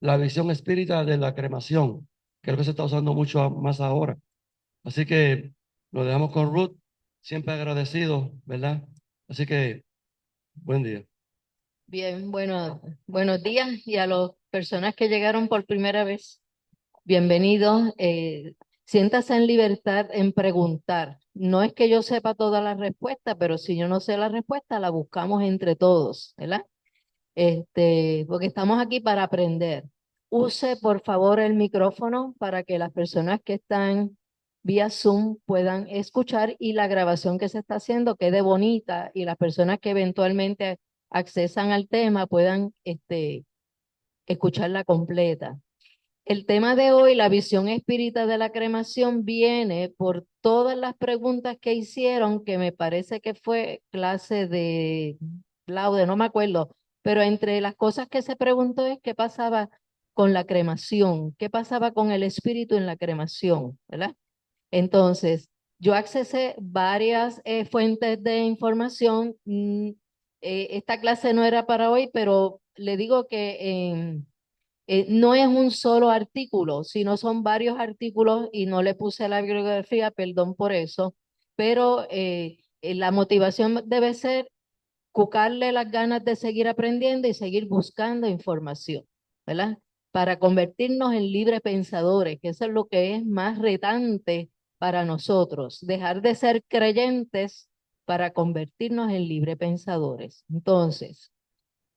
la visión espírita de la cremación, que es lo que se está usando mucho más ahora. Así que lo dejamos con Ruth, siempre agradecido, ¿verdad? Así que, buen día. Bien, bueno, buenos días y a las personas que llegaron por primera vez, bienvenidos. Siéntase en libertad en preguntar. No es que yo sepa todas las respuestas, pero si yo no sé la respuesta, la buscamos entre todos, ¿verdad? Porque estamos aquí para aprender. Use, por favor, el micrófono para que las personas que están vía Zoom puedan escuchar y la grabación que se está haciendo quede bonita y las personas que eventualmente accesan al tema puedan escucharla completa. El tema de hoy, la visión espírita de la cremación, viene por todas las preguntas que hicieron, que me parece que fue clase de laude, no me acuerdo, pero entre las cosas que se preguntó es qué pasaba con la cremación, qué pasaba con el espíritu en la cremación, ¿verdad? Entonces, yo accesé varias fuentes de información. Esta clase no era para hoy, pero le digo que no es un solo artículo, sino son varios artículos y no le puse la bibliografía, perdón por eso, pero la motivación debe ser cucarle las ganas de seguir aprendiendo y seguir buscando información, ¿verdad? Para convertirnos en libres pensadores, que eso es lo que es más retante para nosotros, dejar de ser creyentes para convertirnos en libres pensadores. Entonces,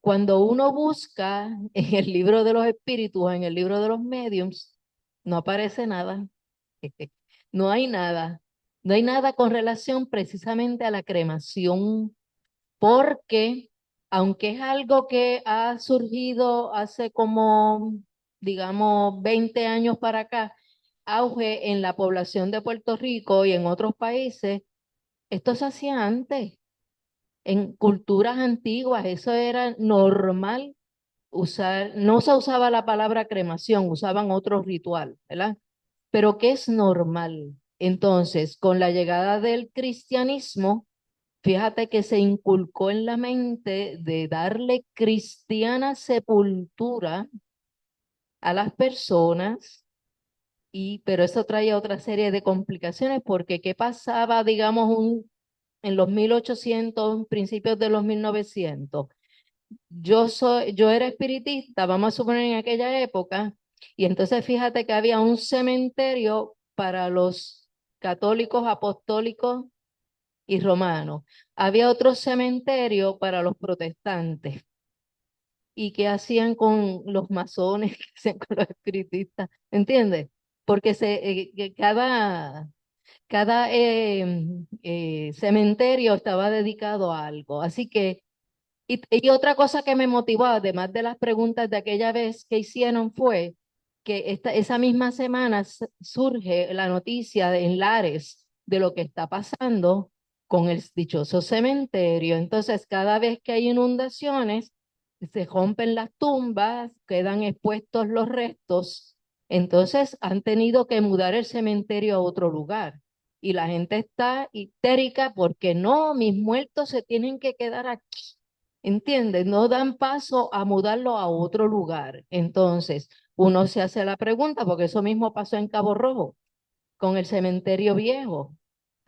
cuando uno busca en el libro de los espíritus, en el libro de los mediums, no aparece nada. No hay nada. No hay nada con relación precisamente a la cremación, porque aunque es algo que ha surgido hace como, digamos, 20 años para acá, auge en la población de Puerto Rico y en otros países, esto se hacía antes. En culturas antiguas, eso era normal usar, no se usaba la palabra cremación, usaban otro ritual, ¿verdad? Pero ¿qué es normal? Entonces, con la llegada del cristianismo, fíjate que se inculcó en la mente de darle cristiana sepultura a las personas, pero eso traía otra serie de complicaciones porque ¿qué pasaba, digamos, en los 1800, principios de los 1900? Yo era espiritista, vamos a suponer en aquella época, y entonces fíjate que había un cementerio para los católicos, apostólicos y romanos. Había otro cementerio para los protestantes. ¿Y qué hacían con los masones? ¿Qué hacían con los espiritistas? ¿Entiendes? Porque que cada cementerio estaba dedicado a algo. Así que y otra cosa que me motivó, además de las preguntas de aquella vez que hicieron, fue que esa misma semana surge la noticia en Lares de lo que está pasando con el dichoso cementerio. Entonces, cada vez que hay inundaciones, se rompen las tumbas, quedan expuestos los restos. Entonces, han tenido que mudar el cementerio a otro lugar. Y la gente está histérica porque no, mis muertos se tienen que quedar aquí. ¿Entiendes? No dan paso a mudarlo a otro lugar. Entonces, uno se hace la pregunta, porque eso mismo pasó en Cabo Rojo, con el cementerio viejo,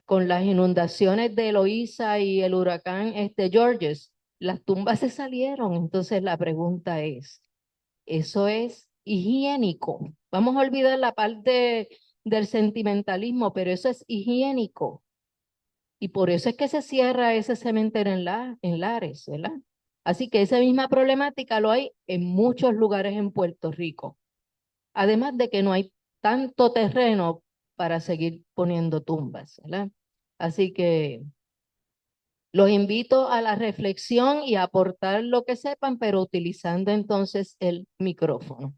con las inundaciones de Eloísa y el huracán Georges. Las tumbas se salieron. Entonces, la pregunta es, ¿eso es higiénico? Vamos a olvidar la parte del sentimentalismo, pero eso es higiénico. Y por eso es que se cierra ese cementerio en Lares, ¿verdad? Así que esa misma problemática lo hay en muchos lugares en Puerto Rico. Además de que no hay tanto terreno para seguir poniendo tumbas, ¿verdad? Así que los invito a la reflexión y a aportar lo que sepan, pero utilizando entonces el micrófono.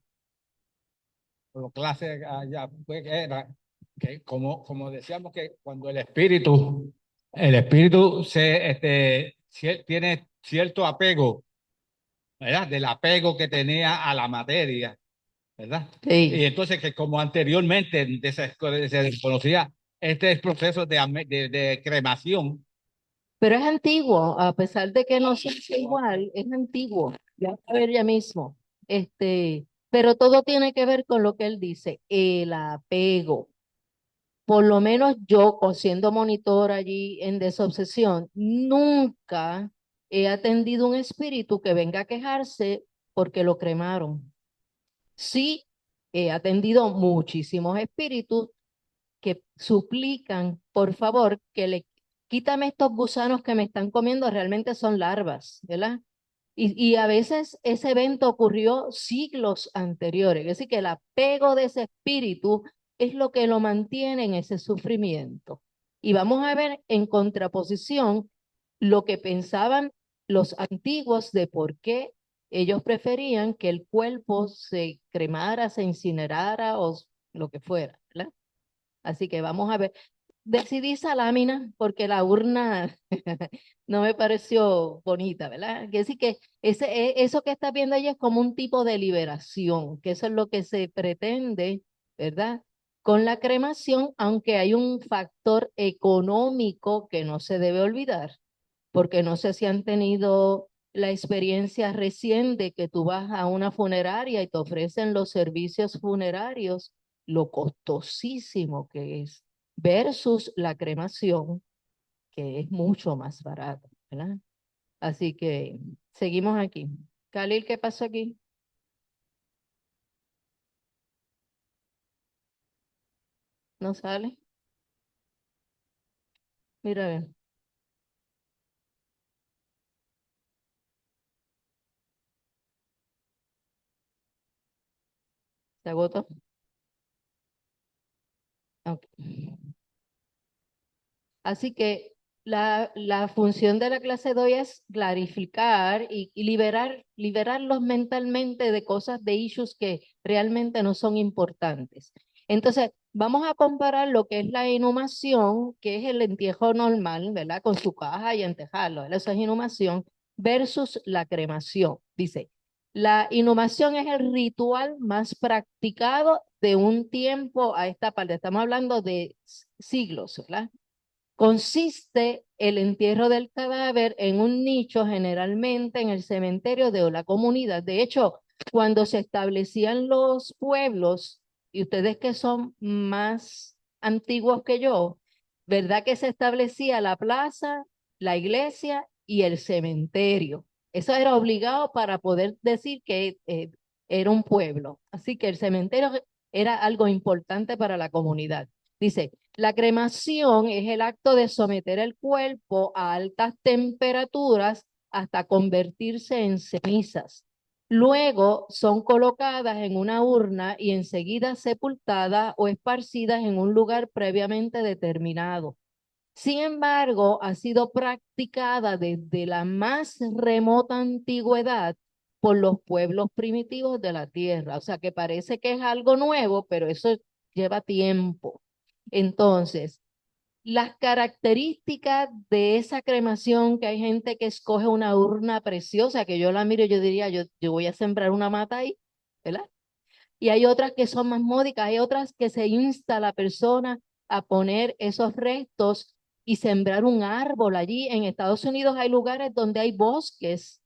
Como clase allá, pues, era que como decíamos que cuando el espíritu tiene cierto apego, ¿verdad? Del apego que tenía a la materia, ¿verdad? Y Sí, entonces que como anteriormente se desconocía este proceso de cremación. pero es antiguo, a pesar de que no se hace igual, es antiguo. Ya va a ver ya mismo. Pero todo tiene que ver con lo que él dice, el apego. Por lo menos yo, siendo monitor allí en Desobsesión, nunca he atendido un espíritu que venga a quejarse porque lo cremaron. Sí, he atendido muchísimos espíritus que suplican, por favor, que le quítame estos gusanos que me están comiendo, realmente son larvas, ¿verdad? Y a veces ese evento ocurrió siglos anteriores, es decir, que el apego de ese espíritu es lo que lo mantiene en ese sufrimiento. Y vamos a ver en contraposición lo que pensaban los antiguos de por qué ellos preferían que el cuerpo se cremara, se incinerara o lo que fuera, ¿verdad? Así que vamos a ver. Decidí esa lámina porque la urna no me pareció bonita, ¿verdad? Que decir que eso que estás viendo ahí es como un tipo de liberación, que eso es lo que se pretende, ¿verdad? Con la cremación, aunque hay un factor económico que no se debe olvidar, porque no sé si han tenido la experiencia recién de que tú vas a una funeraria y te ofrecen los servicios funerarios, lo costosísimo que es, versus la cremación, que es mucho más barata, ¿verdad? Así que seguimos aquí. Khalil, ¿qué pasó aquí? ¿No sale? Mira, a ver, ¿se agotó? Ok. Así que la función de la clase de hoy es clarificar y liberarlos mentalmente de cosas, de issues que realmente no son importantes. Entonces, vamos a comparar lo que es la inhumación, que es el entierro normal, ¿verdad? Con su caja y entejarlo, ¿verdad? Eso es inhumación, versus la cremación. Dice, la inhumación es el ritual más practicado de un tiempo a esta parte. Estamos hablando de siglos, ¿verdad? Consiste el entierro del cadáver en un nicho, generalmente en el cementerio de la comunidad. De hecho, cuando se establecían los pueblos, y ustedes que son más antiguos que yo, ¿verdad que se establecía la plaza, la iglesia y el cementerio? Eso era obligado para poder decir que era un pueblo. Así que el cementerio era algo importante para la comunidad. Dice, la cremación es el acto de someter el cuerpo a altas temperaturas hasta convertirse en cenizas. Luego son colocadas en una urna y enseguida sepultadas o esparcidas en un lugar previamente determinado. Sin embargo, ha sido practicada desde la más remota antigüedad por los pueblos primitivos de la tierra. O sea que parece que es algo nuevo, pero eso lleva tiempo. Entonces, las características de esa cremación, que hay gente que escoge una urna preciosa, que yo la miro y yo diría, yo voy a sembrar una mata ahí, ¿verdad? Y hay otras que son más módicas, hay otras que se insta a la persona a poner esos restos y sembrar un árbol allí. En Estados Unidos hay lugares donde hay bosques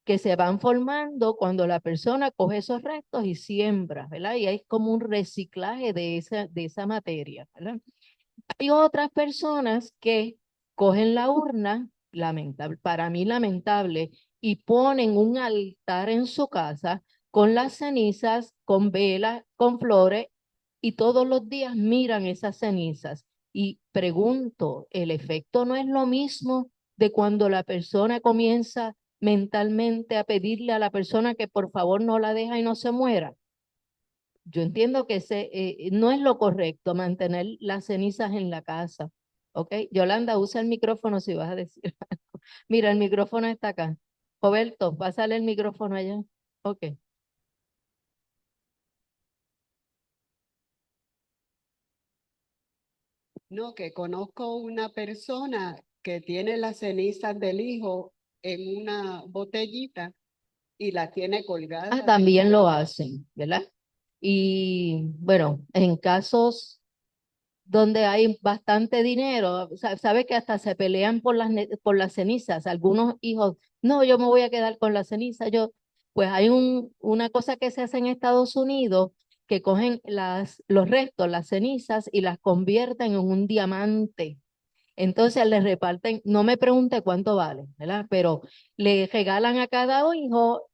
que se van formando cuando la persona coge esos restos y siembra, ¿verdad? Y hay como un reciclaje de esa materia, ¿verdad? Hay otras personas que cogen la urna, lamentable, para mí lamentable, y ponen un altar en su casa con las cenizas, con velas, con flores, y todos los días miran esas cenizas. Y pregunto, ¿el efecto no es lo mismo de cuando la persona comienza mentalmente a pedirle a la persona que por favor no la deja y no se muera? Yo entiendo que no es lo correcto mantener las cenizas en la casa. ¿Ok? Yolanda, usa el micrófono si vas a decir algo. Mira, el micrófono está acá. Roberto, pásale el micrófono allá. Ok. No, que conozco una persona que tiene las cenizas del hijo en una botellita y las tiene colgadas. También lo hacen, ¿verdad? Y bueno, en casos donde hay bastante dinero, sabe que hasta se pelean por por las cenizas. Algunos hijos, no, yo me voy a quedar con la ceniza, yo. Pues hay una cosa que se hace en Estados Unidos que cogen los restos, las cenizas, y las convierten en un diamante. Entonces les reparten, no me pregunte cuánto vale, ¿verdad? Pero le regalan a cada hijo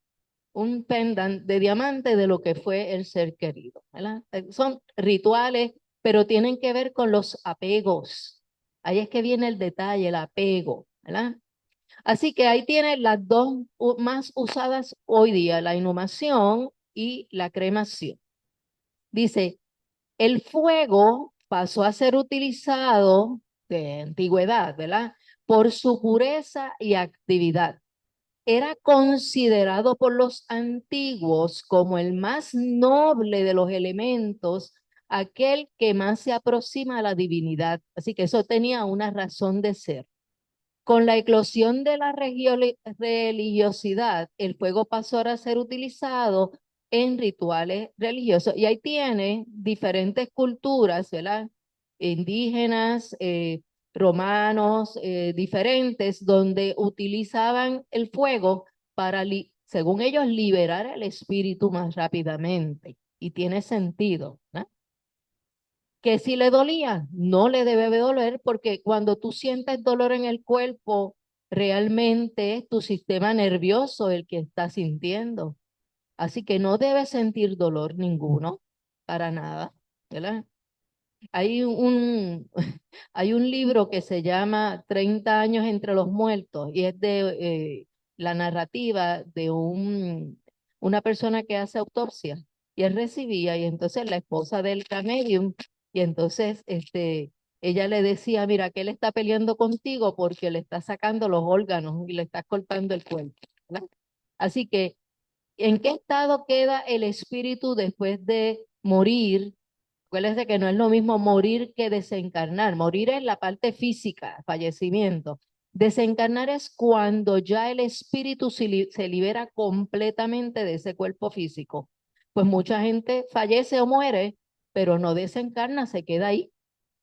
un pendant de diamante de lo que fue el ser querido, ¿verdad? Son rituales, pero tienen que ver con los apegos. Ahí es que viene el detalle, el apego, ¿verdad? Así que ahí tiene las dos más usadas hoy día, la inhumación y la cremación. Dice, el fuego pasó a ser utilizado de antigüedad, ¿verdad? Por su pureza y actividad. Era considerado por los antiguos como el más noble de los elementos, aquel que más se aproxima a la divinidad. Así que eso tenía una razón de ser. Con la eclosión de la religiosidad, el fuego pasó a ser utilizado en rituales religiosos. Y ahí tiene diferentes culturas, ¿verdad? Indígenas, romanos, diferentes, donde utilizaban el fuego para, según ellos, liberar el espíritu más rápidamente. Y tiene sentido, ¿no? Que si le dolía, no le debe de doler, porque cuando tú sientes dolor en el cuerpo, realmente es tu sistema nervioso el que está sintiendo. Así que no debe sentir dolor ninguno, para nada, ¿verdad? Hay un, hay un libro que se llama 30 años entre los muertos y es de la narrativa de una persona que hace autopsia y él recibía y entonces la esposa del medium y entonces ella le decía, mira, que él está peleando contigo porque le está sacando los órganos y le está cortando el cuerpo, ¿verdad? Así que, ¿en qué estado queda el espíritu después de morir? Acuérdense que no es lo mismo morir que desencarnar. Morir es la parte física, fallecimiento. Desencarnar es cuando ya el espíritu se libera completamente de ese cuerpo físico. Pues mucha gente fallece o muere, pero no desencarna, se queda ahí.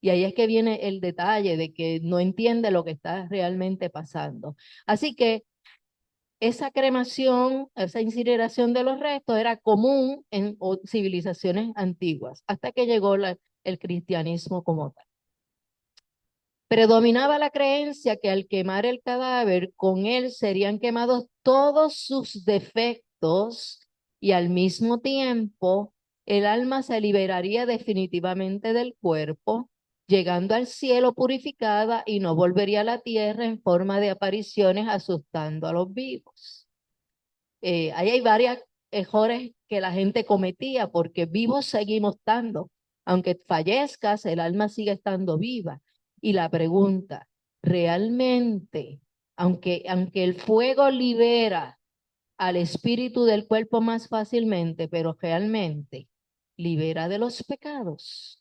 Y ahí es que viene el detalle de que no entiende lo que está realmente pasando. Así que esa cremación, esa incineración de los restos era común en civilizaciones antiguas, hasta que llegó el cristianismo como tal. Predominaba la creencia que al quemar el cadáver, con él serían quemados todos sus defectos y al mismo tiempo el alma se liberaría definitivamente del cuerpo, llegando al cielo purificada y no volvería a la tierra en forma de apariciones asustando a los vivos. Ahí hay varios errores que la gente cometía porque vivos seguimos estando. Aunque fallezcas, el alma sigue estando viva. Y la pregunta, ¿realmente, aunque el fuego libera al espíritu del cuerpo más fácilmente, pero realmente libera de los pecados?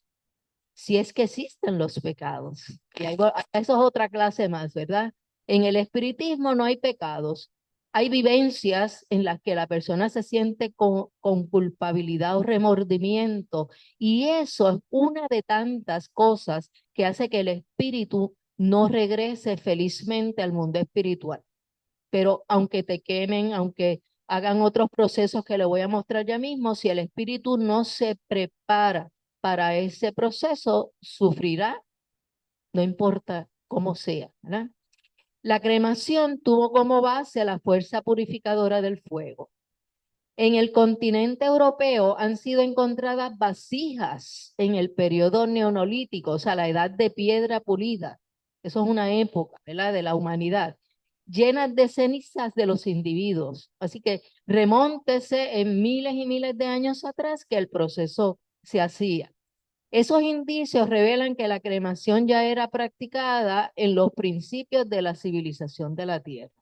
Si es que existen los pecados. Y eso es otra clase más, ¿verdad? En el espiritismo no hay pecados. Hay vivencias en las que la persona se siente con culpabilidad o remordimiento. Y eso es una de tantas cosas que hace que el espíritu no regrese felizmente al mundo espiritual. Pero aunque te quemen, aunque hagan otros procesos que le voy a mostrar ya mismo, si el espíritu no se prepara para ese proceso, sufrirá, no importa cómo sea, ¿verdad? La cremación tuvo como base la fuerza purificadora del fuego. En el continente europeo han sido encontradas vasijas en el periodo neolítico, o sea, la edad de piedra pulida. Eso es una época, ¿verdad?, de la humanidad, llenas de cenizas de los individuos. Así que remóntese en miles y miles de años atrás que el proceso se hacía. Esos indicios revelan que la cremación ya era practicada en los principios de la civilización de la Tierra.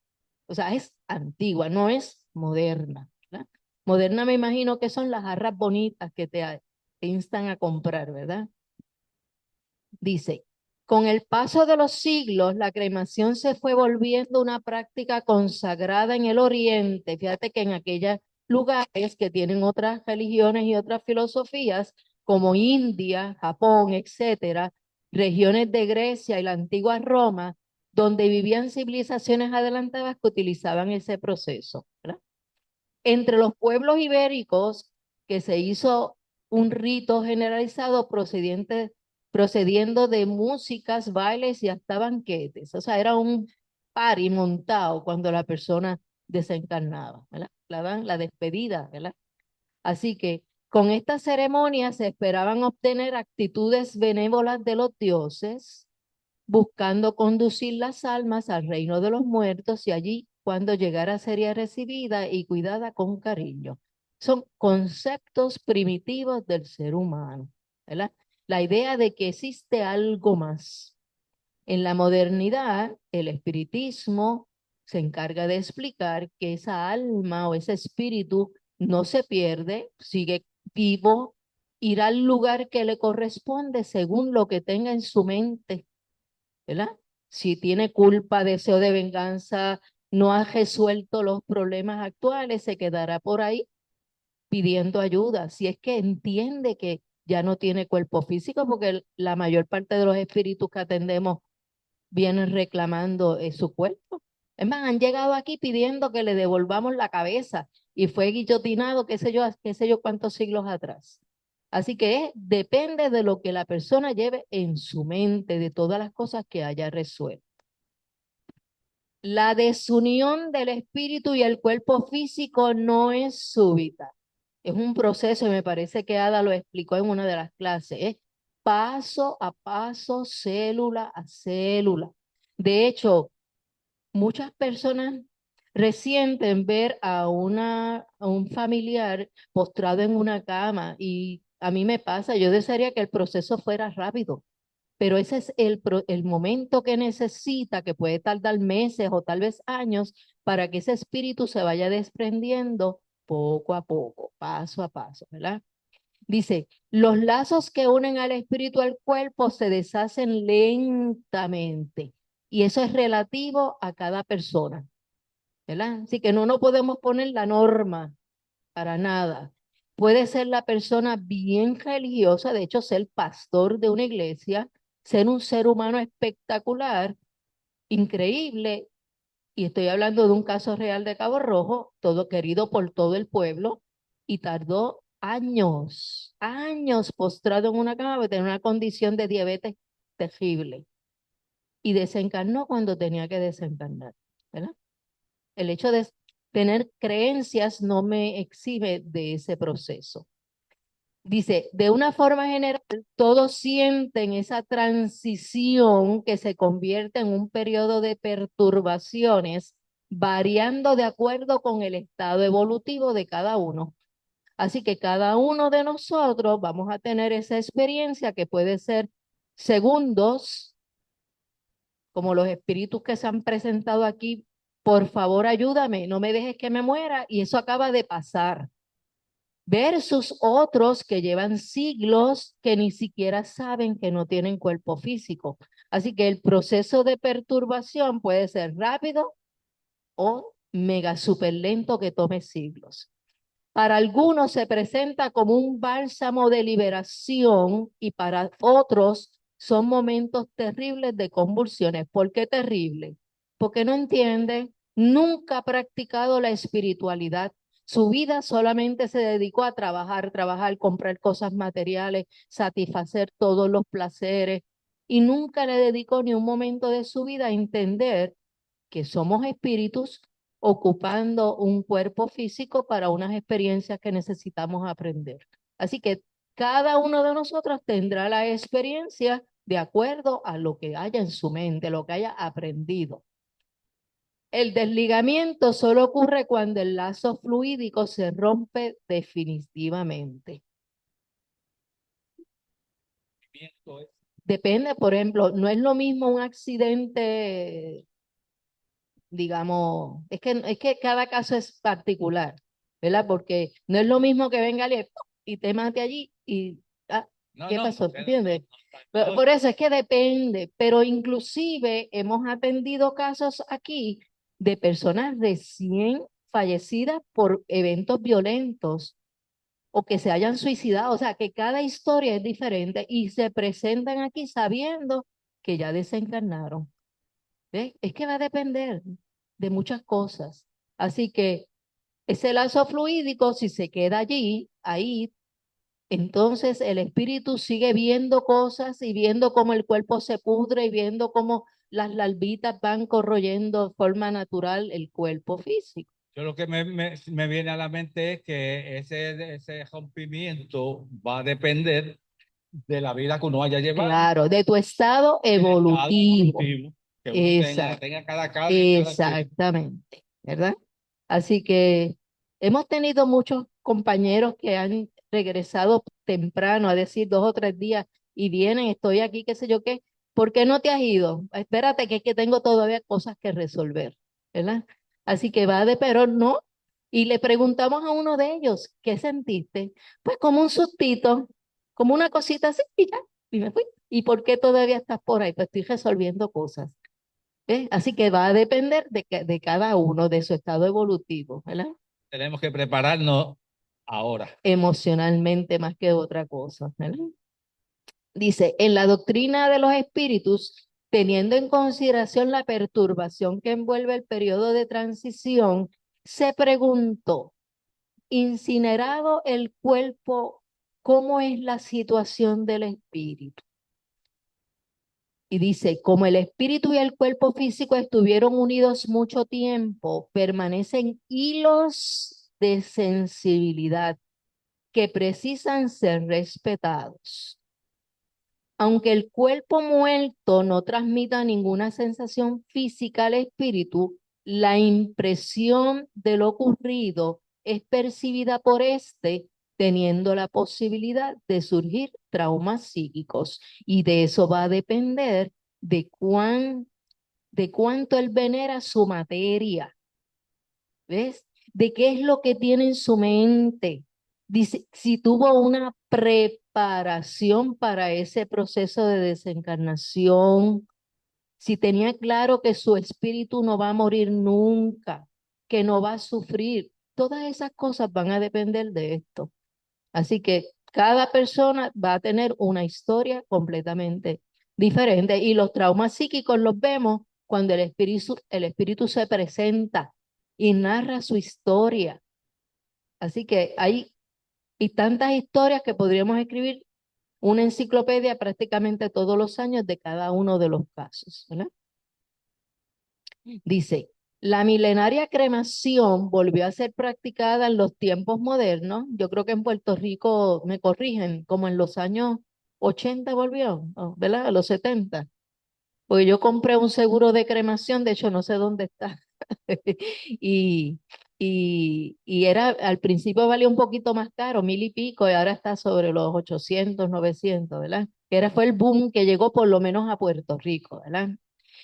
O sea, es antigua, no es moderna, ¿verdad? Moderna me imagino que son las jarras bonitas que te instan a comprar, ¿verdad? Dice, con el paso de los siglos, la cremación se fue volviendo una práctica consagrada en el Oriente. Fíjate que en aquellos lugares que tienen otras religiones y otras filosofías, como India, Japón, etcétera, regiones de Grecia y la antigua Roma, donde vivían civilizaciones adelantadas que utilizaban ese proceso, ¿verdad? Entre los pueblos ibéricos que se hizo un rito generalizado procediendo de músicas, bailes y hasta banquetes. O sea, era un party montado cuando la persona desencarnaba, ¿verdad? La despedida, ¿verdad? Así que con estas ceremonias se esperaban obtener actitudes benévolas de los dioses, buscando conducir las almas al reino de los muertos y allí, cuando llegara, sería recibida y cuidada con cariño. Son conceptos primitivos del ser humano, ¿verdad? La idea de que existe algo más. En la modernidad, el espiritismo se encarga de explicar que esa alma o ese espíritu no se pierde, sigue vivo, irá al lugar que le corresponde según lo que tenga en su mente, ¿verdad? Si tiene culpa, deseo de venganza, no ha resuelto los problemas actuales, se quedará por ahí pidiendo ayuda. Si es que entiende que ya no tiene cuerpo físico, porque la mayor parte de los espíritus que atendemos vienen reclamando su cuerpo. Es más, han llegado aquí pidiendo que le devolvamos la cabeza y fue guillotinado, qué sé yo cuántos siglos atrás. Así que depende de lo que la persona lleve en su mente, de todas las cosas que haya resuelto. La desunión del espíritu y el cuerpo físico no es súbita. Es un proceso y me parece que Ada lo explicó en una de las clases. Es paso a paso, célula a célula. De hecho, muchas personas resienten ver a un familiar postrado en una cama y a mí me pasa, yo desearía que el proceso fuera rápido, pero ese es el momento que necesita, que puede tardar meses o tal vez años, para que ese espíritu se vaya desprendiendo poco a poco, paso a paso, ¿verdad? Dice, los lazos que unen al espíritu al cuerpo se deshacen lentamente y eso es relativo a cada persona, ¿verdad? Así que no podemos poner la norma para nada. Puede ser la persona bien religiosa, de hecho, ser pastor de una iglesia, ser un ser humano espectacular, increíble, y estoy hablando de un caso real de Cabo Rojo, todo querido por todo el pueblo, y tardó años, años postrado en una cama porque tenía una condición de diabetes terrible, y desencarnó cuando tenía que desencarnar, ¿verdad? El hecho de tener creencias no me exime de ese proceso. Dice, de una forma general, todos sienten esa transición que se convierte en un periodo de perturbaciones, variando de acuerdo con el estado evolutivo de cada uno. Así que cada uno de nosotros vamos a tener esa experiencia que puede ser segundos, como los espíritus que se han presentado aquí. Por favor, ayúdame, no me dejes que me muera, y eso acaba de pasar versus otros que llevan siglos que ni siquiera saben que no tienen cuerpo físico. Así que el proceso de perturbación puede ser rápido o mega super lento que tome siglos. Para algunos se presenta como un bálsamo de liberación y para otros son momentos terribles de convulsiones. ¿Por qué terrible? Porque no entiende, nunca ha practicado la espiritualidad. Su vida solamente se dedicó a trabajar, comprar cosas materiales, satisfacer todos los placeres y nunca le dedicó ni un momento de su vida a entender que somos espíritus ocupando un cuerpo físico para unas experiencias que necesitamos aprender. Así que cada uno de nosotros tendrá la experiencia de acuerdo a lo que haya en su mente, lo que haya aprendido. El desligamiento solo ocurre cuando el lazo fluídico se rompe definitivamente. Depende, por ejemplo, no es lo mismo un accidente, digamos, es que cada caso es particular, ¿verdad? Porque no es lo mismo que venga alguien y te mate allí y, ¿qué pasó? ¿Entiendes? Por eso es que depende, pero inclusive hemos atendido casos aquí de personas recién fallecidas por eventos violentos o que se hayan suicidado, o sea, que cada historia es diferente y se presentan aquí sabiendo que ya desencarnaron. ¿Ves? Es que va a depender de muchas cosas. Así que Ese lazo fluídico, si se queda allí, ahí, entonces el espíritu sigue viendo cosas y viendo cómo el cuerpo se pudre y viendo cómo las larvitas van corroyendo de forma natural el cuerpo físico. Yo lo que me viene a la mente es que ese rompimiento va a depender de la vida que uno haya llevado, Claro, de tu estado del estado evolutivo. evolutivo que uno tenga cada y cada quien. Exactamente, ¿verdad? Así que hemos tenido muchos compañeros que han regresado temprano a decir 2 o 3 días y vienen, estoy aquí, qué sé yo qué. ¿Por qué no te has ido? Espérate, que es que tengo todavía cosas que resolver, ¿verdad? Así que va de pero no. Y le preguntamos a uno de ellos, ¿qué sentiste? Pues como un sustito, como una cosita así y ya, y me fui. ¿Y por qué todavía estás por ahí? Pues estoy resolviendo cosas. Así que va a depender de cada uno, de su estado evolutivo, ¿verdad? Tenemos que prepararnos ahora. Emocionalmente más que otra cosa, ¿verdad? Dice, en la doctrina de los espíritus, teniendo en consideración la perturbación que envuelve el periodo de transición, se preguntó, incinerado el cuerpo, ¿cómo es la situación del espíritu? Y dice, como el espíritu y el cuerpo físico estuvieron unidos mucho tiempo, permanecen hilos de sensibilidad que precisan ser respetados. Aunque el cuerpo muerto no transmita ninguna sensación física al espíritu, la impresión de lo ocurrido es percibida por éste, teniendo la posibilidad de surgir traumas psíquicos. Y de eso va a depender de cuánto él venera su materia. ¿Ves? De qué es lo que tiene en su mente. Dice, si tuvo una preparación para ese proceso de desencarnación, si tenía claro que su espíritu no va a morir nunca, que no va a sufrir, todas esas cosas van a depender de esto. Así que cada persona va a tener una historia completamente diferente y los traumas psíquicos los vemos cuando el espíritu se presenta y narra su historia. Así que hay tantas historias que podríamos escribir una enciclopedia prácticamente todos los años de cada uno de los casos, ¿verdad? Dice, la milenaria cremación volvió a ser practicada en los tiempos modernos. Yo creo que en Puerto Rico, me corrigen, como en los años 80 volvió, ¿verdad? A los 70. Porque yo compré un seguro de cremación, de hecho no sé dónde está. Y, y era, al principio valía un poquito más caro, 1000 y pico, y ahora está sobre los 800, 900, ¿verdad? Fue el boom que llegó por lo menos a Puerto Rico, ¿verdad?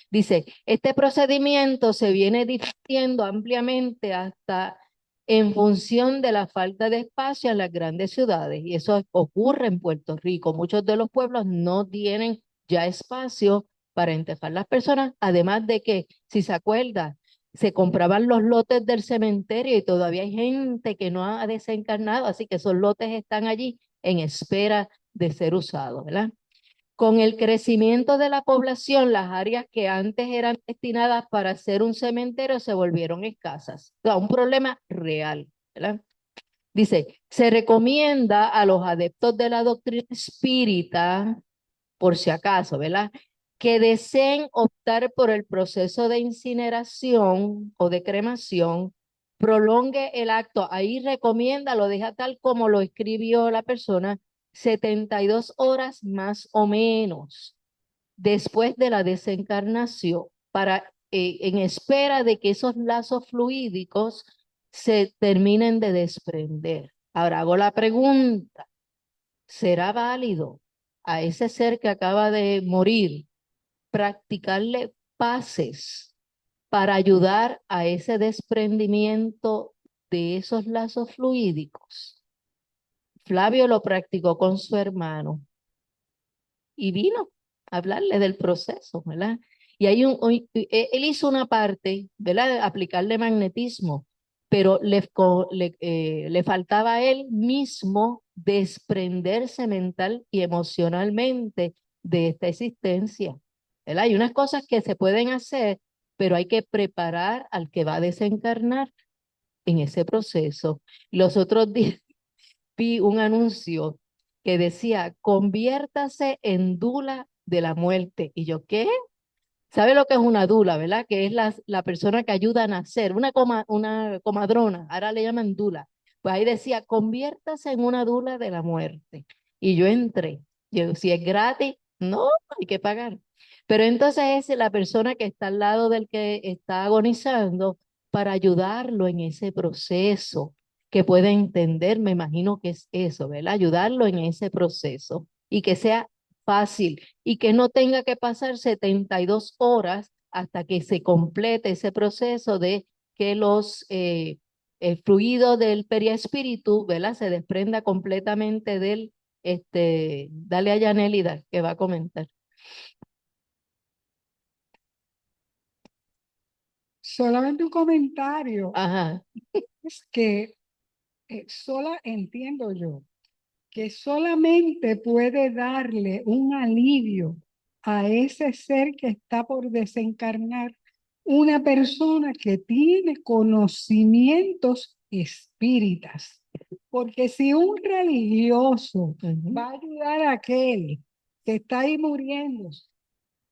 Dice, este procedimiento se viene difundiendo ampliamente hasta en función de la falta de espacio en las grandes ciudades. Y eso ocurre en Puerto Rico. Muchos de los pueblos no tienen ya espacio para enterrar las personas. Además de que, si se acuerda, se compraban los lotes del cementerio y todavía hay gente que no ha desencarnado. Así que esos lotes están allí en espera de ser usados, ¿verdad? Con el crecimiento de la población, las áreas que antes eran destinadas para hacer un cementerio se volvieron escasas. O sea, un problema real, ¿verdad? Dice, se recomienda a los adeptos de la doctrina espírita, por si acaso, ¿verdad? Que deseen optar por el proceso de incineración o de cremación, prolongue el acto. Ahí recomienda, lo deja tal como lo escribió la persona, 72 horas más o menos después de la desencarnación, en espera de que esos lazos fluídicos se terminen de desprender. Ahora hago la pregunta, ¿será válido a ese ser que acaba de morir practicarle pases para ayudar a ese desprendimiento de esos lazos fluídicos? Flavio lo practicó con su hermano y vino a hablarle del proceso, ¿verdad? Y él hizo una parte, ¿verdad? De aplicarle magnetismo, pero le faltaba a él mismo desprenderse mental y emocionalmente de esta existencia, ¿verdad? Hay unas cosas que se pueden hacer, pero hay que preparar al que va a desencarnar en ese proceso. Los otros días vi un anuncio que decía, conviértase en dula de la muerte. Y yo, ¿qué? ¿Sabe lo que es una dula, verdad? Que es la persona que ayuda a nacer, una comadrona, ahora le llaman dula. Pues ahí decía, conviértase en una dula de la muerte. Y yo entré. Yo, si es gratis, no, hay que pagar. Pero entonces es la persona que está al lado del que está agonizando para ayudarlo en ese proceso, que puede entender, me imagino que es eso, ¿verdad? Ayudarlo en ese proceso y que sea fácil y que no tenga que pasar 72 horas hasta que se complete ese proceso de que el fluido del periespíritu, ¿verdad? Se desprenda completamente del, dale a Yanelida que va a comentar. Solamente un comentario, Ajá, es que sola entiendo yo que solamente puede darle un alivio a ese ser que está por desencarnar una persona que tiene conocimientos espíritas. Porque si un religioso va a ayudar a aquel que está ahí muriendo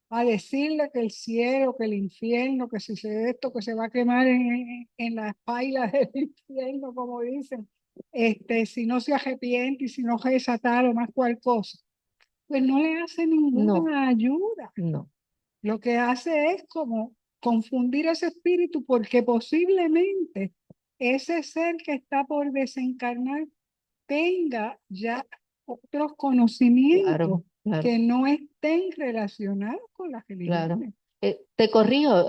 a decirle que el cielo, que el infierno, que si se esto, que se va a quemar en las pailas del infierno, como dicen, si no se arrepiente y si no reza tal o más cual cosa, pues no le hace ninguna ayuda. no, Lo que hace es como confundir ese espíritu porque posiblemente ese ser que está por desencarnar tenga ya otros conocimientos claro, claro, que no estén relacionados con las claro. religiones. Te corrijo,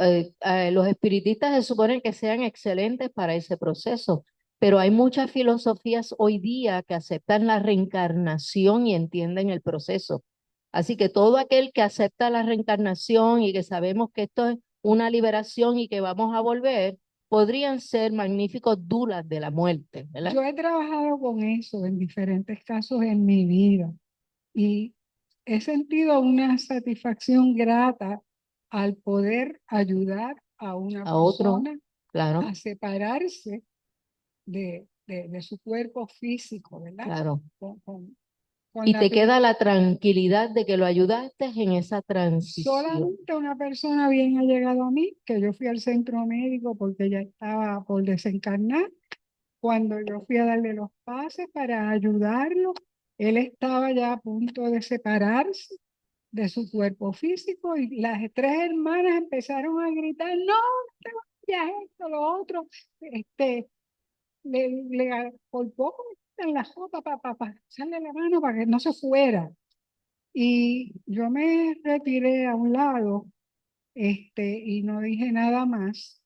los espiritistas se suponen que sean excelentes para ese proceso, pero hay muchas filosofías hoy día que aceptan la reencarnación y entienden el proceso. Así que todo aquel que acepta la reencarnación y que sabemos que esto es una liberación y que vamos a volver, podrían ser magníficos dulas de la muerte, ¿verdad? Yo he trabajado con eso en diferentes casos en mi vida y he sentido una satisfacción grata al poder ayudar a una A otro, persona claro, a separarse de su cuerpo físico, ¿verdad? claro. Con Y la te queda la tranquilidad de que lo ayudaste en esa transición. solamente una persona bien ha llegado a mí, que yo fui al centro médico porque ya estaba por desencarnar. Cuando yo fui a darle los pases para ayudarlo, él estaba ya a punto de separarse de su cuerpo físico y las tres hermanas empezaron a gritar, no, te vayas esto, lo otro. Por poco en la sopa para echarle la mano para que no se fuera. Y yo me retiré a un lado, y no dije nada más,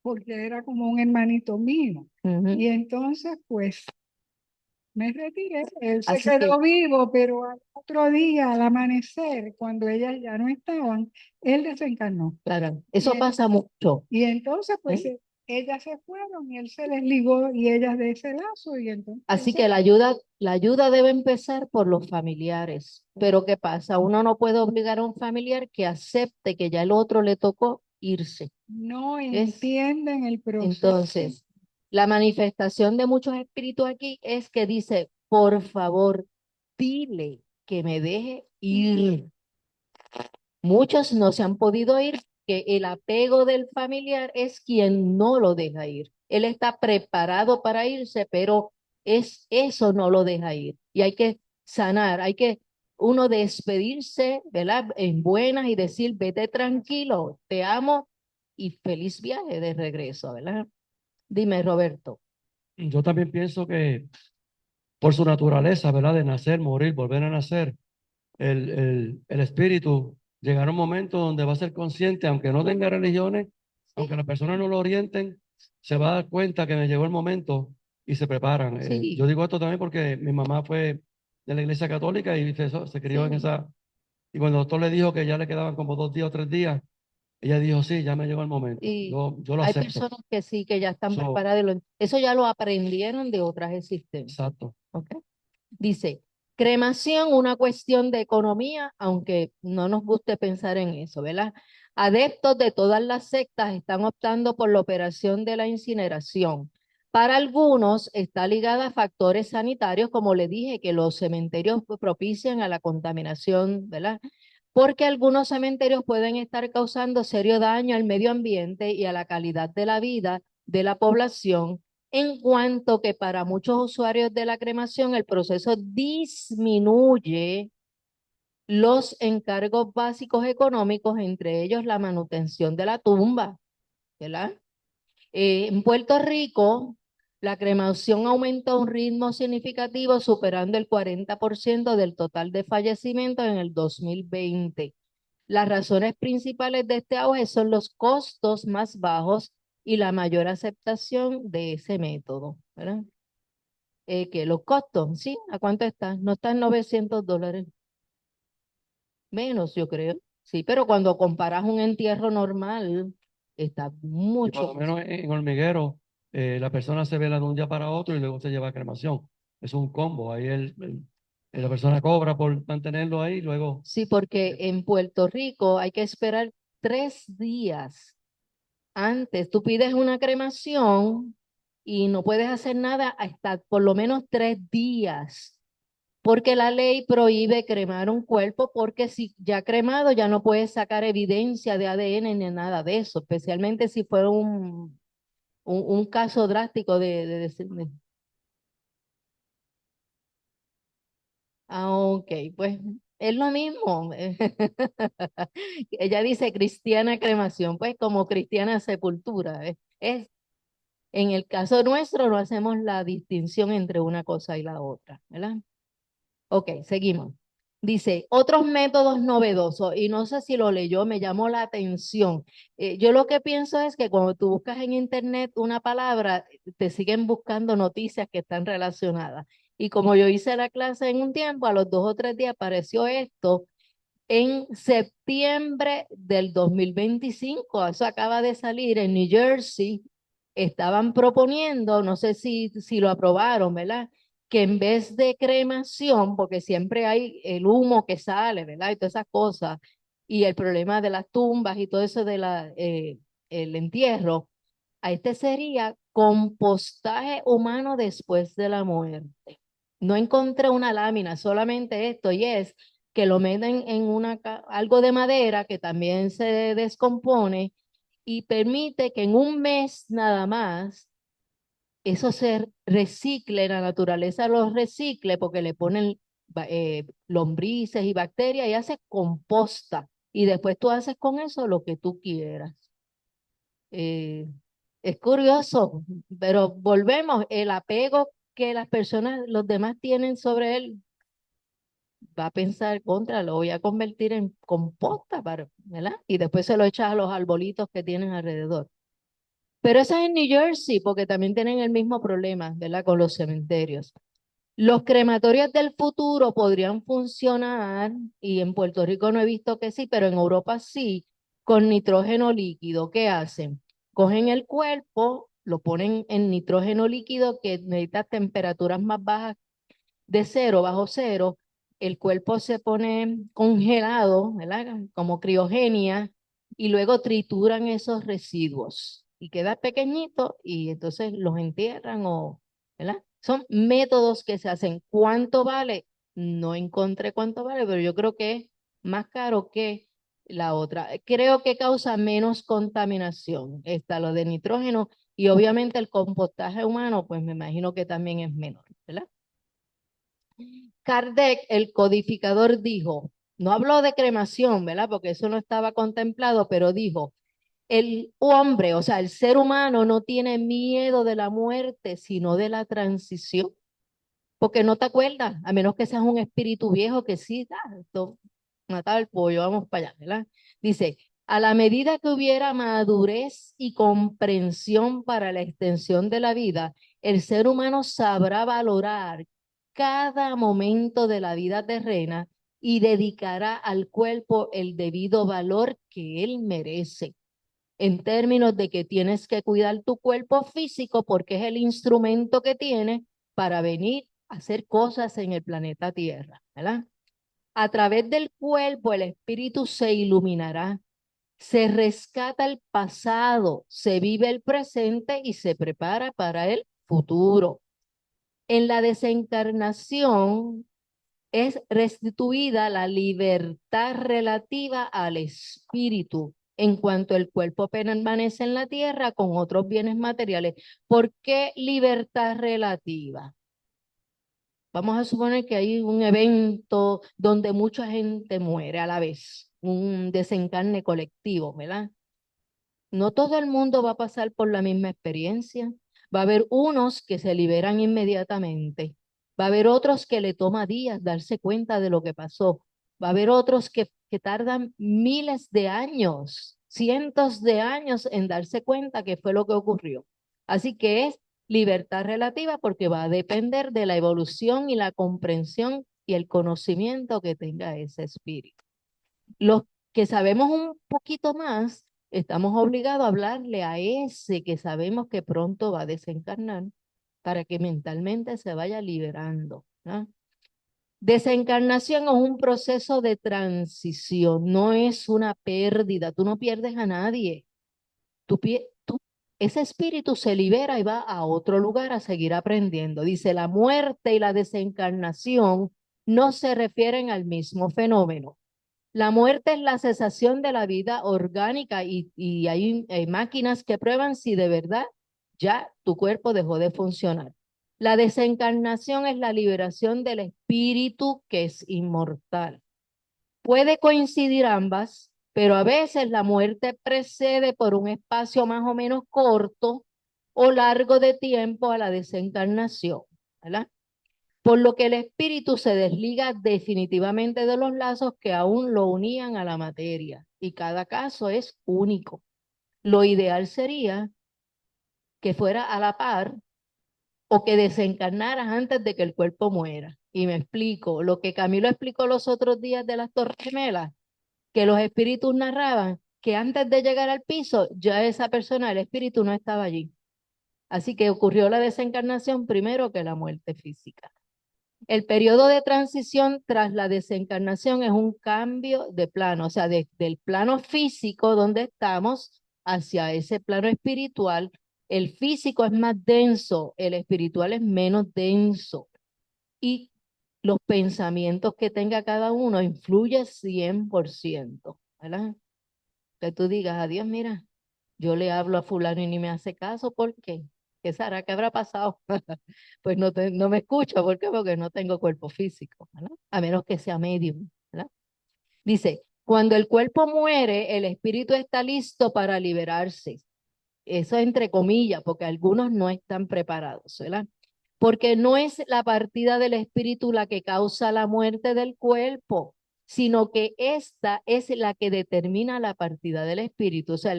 porque era como un hermanito mío. Ujú. Y entonces, pues, me retiré. Él se Así quedó vivo, pero al otro día, al amanecer, cuando ellas ya no estaban, él desencarnó. Claro, Y, eso pasa mucho. y entonces, pues, ¿eh? ellas se fueron y él se desligó y ellas de ese lazo. Y entonces, Así que la ayuda debe empezar por los familiares. Pero ¿qué pasa? Uno no puede obligar a un familiar que acepte que ya el otro le tocó irse. no ¿Ves? entienden el proceso. Entonces, la manifestación de muchos espíritus aquí es que dice, por favor, dile que me deje ir. Muchos no se han podido ir, que el apego del familiar es quien no lo deja ir. Él está preparado para irse, pero eso no lo deja ir. Y hay que sanar, hay que uno despedirse, ¿verdad? En buenas y decir, vete tranquilo, te amo y feliz viaje de regreso, ¿verdad? Dime, Roberto. Yo también pienso que por su naturaleza, ¿verdad? De nacer, morir, volver a nacer, el espíritu llegará un momento donde va a ser consciente, aunque no tenga religiones, aunque las personas no lo orienten, se va a dar cuenta que me llegó el momento y se preparan. Sí. Yo digo esto también porque mi mamá fue de la iglesia católica y se crió en Sí. esa. Y cuando el doctor le dijo que ya le quedaban como 2 días o 3 días, ella dijo, sí, ya me llegó el momento. Y Yo lo hay acepto. personas que sí, que ya están So, preparadas. Eso ya lo aprendieron de otras existencias. exacto. ¿Ok? Dice, cremación, una cuestión de economía, aunque no nos guste pensar en eso, ¿verdad? Adeptos de todas las sectas están optando por la operación de la incineración. Para algunos está ligada a factores sanitarios, como le dije, que los cementerios propician a la contaminación, ¿verdad? Porque algunos cementerios pueden estar causando serio daño al medio ambiente y a la calidad de la vida de la población, en cuanto que para muchos usuarios de la cremación el proceso disminuye los encargos básicos económicos, entre ellos la manutención de la tumba, ¿verdad? En Puerto Rico, la cremación aumentó a un ritmo significativo, superando el 40% del total de fallecimientos en el 2020. Las razones principales de este auge son los costos más bajos y la mayor aceptación de ese método, ¿verdad? Que los costos, ¿sí? ¿A cuánto están? No están $900. Menos, yo creo. Sí, pero cuando comparas un entierro normal, está Y por mucho lo más. menos en hormiguero, la persona se vela de un día para otro y luego se lleva a cremación. Es un combo. Ahí la persona cobra por mantenerlo ahí y luego. Sí, porque en Puerto Rico hay que esperar 3 días antes. Tú pides una cremación y no puedes hacer nada hasta por lo menos 3 días, porque la ley prohíbe cremar un cuerpo, porque si ya cremado ya no puedes sacar evidencia de ADN ni nada de eso, especialmente si fue un caso drástico ok, pues es lo mismo. Ella dice cristiana cremación, pues como cristiana sepultura. En el caso nuestro no hacemos la distinción entre una cosa y la otra, ¿verdad? Ok, seguimos. Dice, otros métodos novedosos, y no sé si lo leyó, me llamó la atención. Yo lo que pienso es que cuando tú buscas en internet una palabra, te siguen buscando noticias que están relacionadas. Y como yo hice la clase en un tiempo, a los 2 o 3 días apareció esto en septiembre del 2025. Eso acaba de salir en New Jersey. Estaban proponiendo, no sé si lo aprobaron, ¿verdad? Que en vez de cremación, porque siempre hay el humo que sale, ¿verdad? Y todas esas cosas, y el problema de las tumbas y todo eso de el entierro, a este sería compostaje humano después de la muerte. No encontré una lámina, solamente esto, y es que lo meten en algo de madera que también se descompone y permite que en un mes nada más eso se recicle, la naturaleza lo recicle porque le ponen lombrices y bacterias y hace composta. Y después tú haces con eso lo que tú quieras. Eh, es curioso, pero volvemos, el apego que las personas, los demás tienen sobre él, va a pensar contra, lo voy a convertir en composta, ¿verdad? Y después se lo echas a los arbolitos que tienen alrededor. Pero eso es en New Jersey, porque también tienen el mismo problema, ¿verdad? Con los cementerios. Los crematorios del futuro podrían funcionar, y en Puerto Rico no he visto que sí, pero en Europa sí, con nitrógeno líquido. ¿Qué hacen? Cogen el cuerpo, lo ponen en nitrógeno líquido que necesita temperaturas más bajas de cero, bajo cero. El cuerpo se pone congelado, ¿verdad? Como criogenia, y luego trituran esos residuos y queda pequeñito y entonces los entierran ¿verdad? Son métodos que se hacen. ¿Cuánto vale? No encontré cuánto vale, pero yo creo que es más caro que la otra. Creo que causa menos contaminación. Está lo de nitrógeno y obviamente el compostaje humano, pues me imagino que también es menor, ¿verdad? Kardec, el codificador, dijo, no habló de cremación, ¿verdad? Porque eso no estaba contemplado, pero dijo, el hombre, o sea, el ser humano no tiene miedo de la muerte, sino de la transición. Porque no te acuerdas, a menos que seas un espíritu viejo que sí, esto, mataba el pollo, vamos para allá, ¿verdad? Dice, a la medida que hubiera madurez y comprensión para la extensión de la vida, el ser humano sabrá valorar cada momento de la vida terrena y dedicará al cuerpo el debido valor que él merece, en términos de que tienes que cuidar tu cuerpo físico porque es el instrumento que tienes para venir a hacer cosas en el planeta Tierra, ¿verdad? A través del cuerpo el espíritu se iluminará, se rescata el pasado, se vive el presente y se prepara para el futuro. En la desencarnación es restituida la libertad relativa al espíritu en cuanto el cuerpo permanece en la tierra con otros bienes materiales. ¿Por qué libertad relativa? Vamos a suponer que hay un evento donde mucha gente muere a la vez, un desencarne colectivo, ¿verdad? No todo el mundo va a pasar por la misma experiencia. Va a haber unos que se liberan inmediatamente. Va a haber otros que le toma días darse cuenta de lo que pasó. Va a haber otros que tardan miles de años, cientos de años en darse cuenta que fue lo que ocurrió. Así que es libertad relativa porque va a depender de la evolución y la comprensión y el conocimiento que tenga ese espíritu. Los que sabemos un poquito más, estamos obligados a hablarle a ese que sabemos que pronto va a desencarnar para que mentalmente se vaya liberando, ¿no? Desencarnación es un proceso de transición, no es una pérdida. Tú no pierdes a nadie. Ese espíritu se libera y va a otro lugar a seguir aprendiendo. Dice, la muerte y la desencarnación no se refieren al mismo fenómeno. La muerte es la cesación de la vida orgánica y hay máquinas que prueban si de verdad ya tu cuerpo dejó de funcionar. La desencarnación es la liberación del espíritu que es inmortal. Puede coincidir ambas, pero a veces la muerte precede por un espacio más o menos corto o largo de tiempo a la desencarnación, ¿verdad? Por lo que el espíritu se desliga definitivamente de los lazos que aún lo unían a la materia, y cada caso es único. Lo ideal sería que fuera a la par o que desencarnaras antes de que el cuerpo muera. Y me explico, lo que Camilo explicó los otros días de las Torres Gemelas, que los espíritus narraban que antes de llegar al piso, ya esa persona, el espíritu no estaba allí. Así que ocurrió la desencarnación primero que la muerte física. El periodo de transición tras la desencarnación es un cambio de plano, o sea, del plano físico donde estamos hacia ese plano espiritual. El físico es más denso, el espiritual es menos denso. Y los pensamientos que tenga cada uno influyen 100%, ¿verdad? Que tú digas, adiós, mira, yo le hablo a fulano y ni me hace caso, ¿por qué? ¿Qué será? ¿Qué habrá pasado? Pues no me escucha, ¿por qué? Porque no tengo cuerpo físico, ¿verdad? A menos que sea medium, ¿verdad? Dice, cuando el cuerpo muere, el espíritu está listo para liberarse. Eso entre comillas, porque algunos no están preparados, ¿verdad? Porque no es la partida del espíritu la que causa la muerte del cuerpo, sino que esta es la que determina la partida del espíritu. O sea,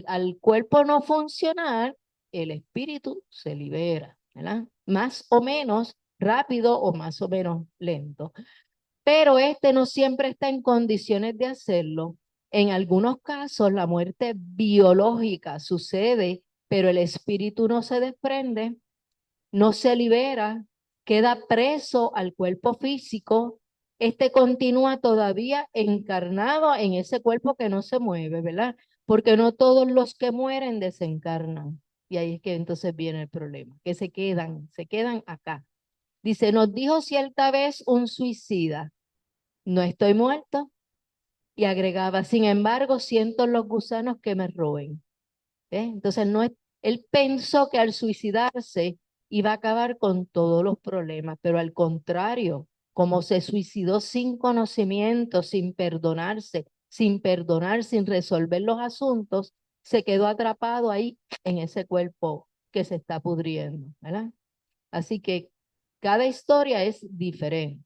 al cuerpo no funcionar, el espíritu se libera, ¿verdad? Más o menos rápido o más o menos lento. Pero este no siempre está en condiciones de hacerlo. En algunos casos, la muerte biológica sucede, pero el espíritu no se desprende, no se libera, queda preso al cuerpo físico. Este continúa todavía encarnado en ese cuerpo que no se mueve, ¿verdad? Porque no todos los que mueren desencarnan. Y ahí es que entonces viene el problema, que se quedan acá. Dice, nos dijo cierta vez un suicida, no estoy muerto. Y agregaba, sin embargo, siento los gusanos que me roen. Entonces, él pensó que al suicidarse iba a acabar con todos los problemas, pero al contrario, como se suicidó sin conocimiento, sin perdonarse, sin perdonar, sin resolver los asuntos, se quedó atrapado ahí en ese cuerpo que se está pudriendo, ¿verdad? Así que cada historia es diferente.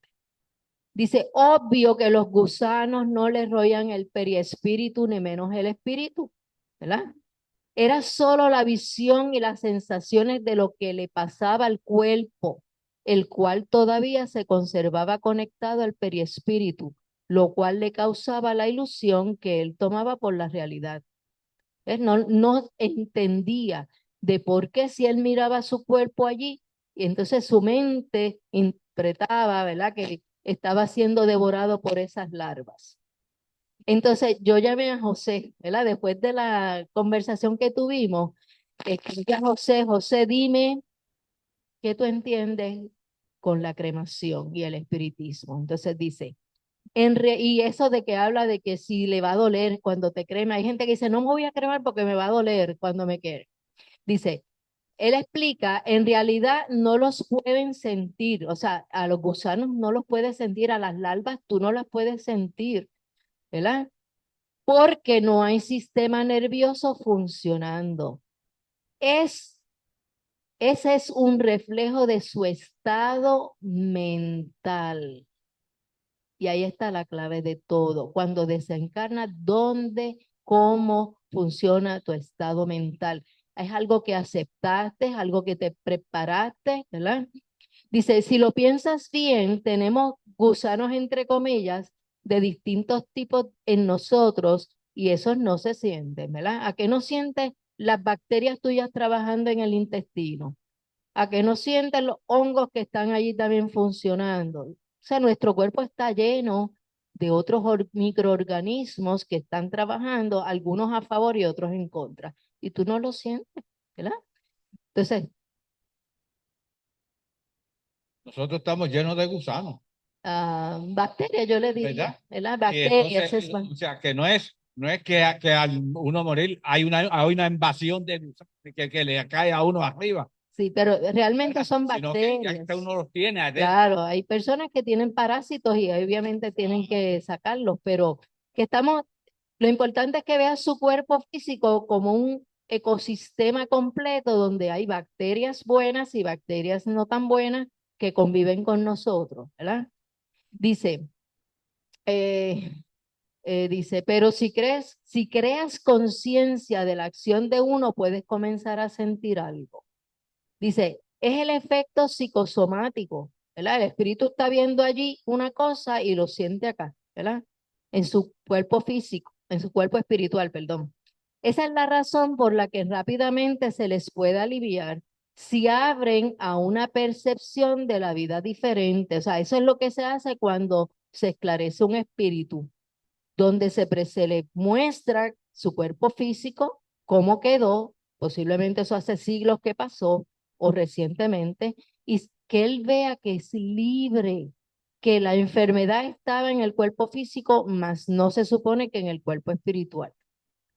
Dice, obvio que los gusanos no le royan el periespíritu, ni menos el espíritu, ¿verdad? Era solo la visión y las sensaciones de lo que le pasaba al cuerpo, el cual todavía se conservaba conectado al periespíritu, lo cual le causaba la ilusión que él tomaba por la realidad. No entendía de por qué si él miraba su cuerpo allí, y entonces su mente interpretaba, ¿verdad?, que estaba siendo devorado por esas larvas. Entonces yo llamé a José, ¿verdad? Después de la conversación que tuvimos, escribí a José, José, dime ¿qué tú entiendes con la cremación y el espiritismo? Entonces dice, y eso de que habla de que si le va a doler cuando te crema, hay gente que dice, no me voy a cremar porque me va a doler cuando me quede. Dice, él explica, en realidad no los pueden sentir, o sea, a los gusanos no los puedes sentir, a las larvas tú no las puedes sentir, ¿verdad? Porque no hay sistema nervioso funcionando. Ese es un reflejo de su estado mental. Y ahí está la clave de todo. Cuando desencarna, ¿dónde, cómo funciona tu estado mental? Es algo que aceptaste, es algo que te preparaste, ¿verdad? Dice, si lo piensas bien, tenemos gusanos, entre comillas, de distintos tipos en nosotros y esos no se sienten, ¿verdad? ¿A qué no sientes las bacterias tuyas trabajando en el intestino? ¿A qué no sientes los hongos que están allí también funcionando? O sea, nuestro cuerpo está lleno de otros microorganismos que están trabajando, algunos a favor y otros en contra. Y tú no lo sientes, ¿verdad? Entonces, Nosotros estamos llenos de gusanos, bacterias, yo le diría, ¿verdad? ¿verdad? Y Bacterias, entonces, o sea, que no es que al uno morir hay una invasión de gusanos que le cae a uno arriba, sí, pero realmente son sino que ya bacterias. que uno los tiene adentro. Claro, hay personas que tienen parásitos y obviamente tienen que sacarlos, pero que estamos, lo importante es que veas su cuerpo físico como un ecosistema completo donde hay bacterias buenas y bacterias no tan buenas que conviven con nosotros, ¿verdad? Dice, eh, pero si creas conciencia de la acción de uno, puedes comenzar a sentir algo. Dice, es el efecto psicosomático, ¿verdad? El espíritu está viendo allí una cosa y lo siente acá, ¿verdad? En su cuerpo físico, en su cuerpo espiritual, perdón. Esa es la razón por la que rápidamente se les puede aliviar si abren a una percepción de la vida diferente. O sea, eso es lo que se hace cuando se esclarece un espíritu, donde se le muestra su cuerpo físico, cómo quedó, posiblemente eso hace siglos que pasó o recientemente, y que él vea que es libre, que la enfermedad estaba en el cuerpo físico, mas no se supone que en el cuerpo espiritual.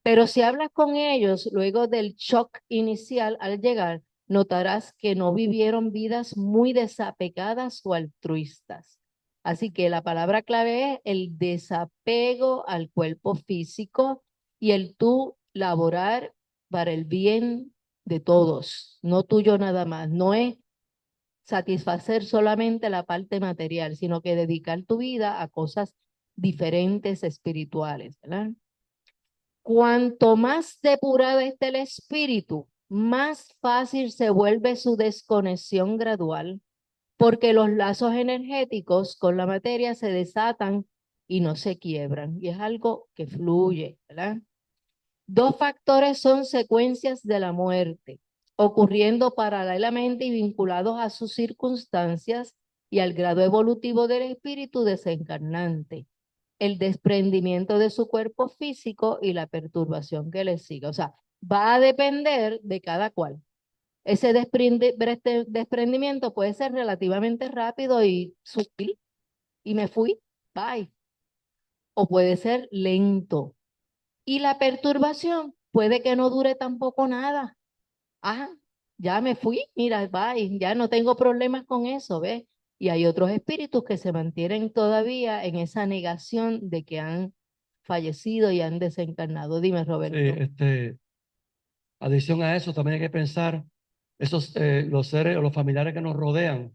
Pero si hablas con ellos luego del shock inicial al llegar, notarás que no vivieron vidas muy desapegadas o altruistas. Así que la palabra clave es el desapego al cuerpo físico y el tú laborar para el bien de todos, no tuyo nada más. No es satisfacer solamente la parte material, sino que dedicar tu vida a cosas diferentes espirituales, ¿verdad? Cuanto más depurado esté el espíritu, más fácil se vuelve su desconexión gradual, porque los lazos energéticos con la materia se desatan y no se quiebran. Y es algo que fluye, ¿verdad? Dos factores son secuencias de la muerte, ocurriendo paralelamente y vinculados a sus circunstancias y al grado evolutivo del espíritu desencarnante, el desprendimiento de su cuerpo físico y la perturbación que le siga. O sea, va a depender de cada cual. Ese desprendimiento puede ser relativamente rápido y sutil, y me fui, bye. O puede ser lento. Y la perturbación puede que no dure tampoco nada. Ah, ya me fui, mira, bye, ya no tengo problemas con eso, ¿ves? Y hay otros espíritus que se mantienen todavía en esa negación de que han fallecido y han desencarnado. Dime, Sí, Roberto. adición a eso, también hay que pensar los seres o los familiares que nos rodean,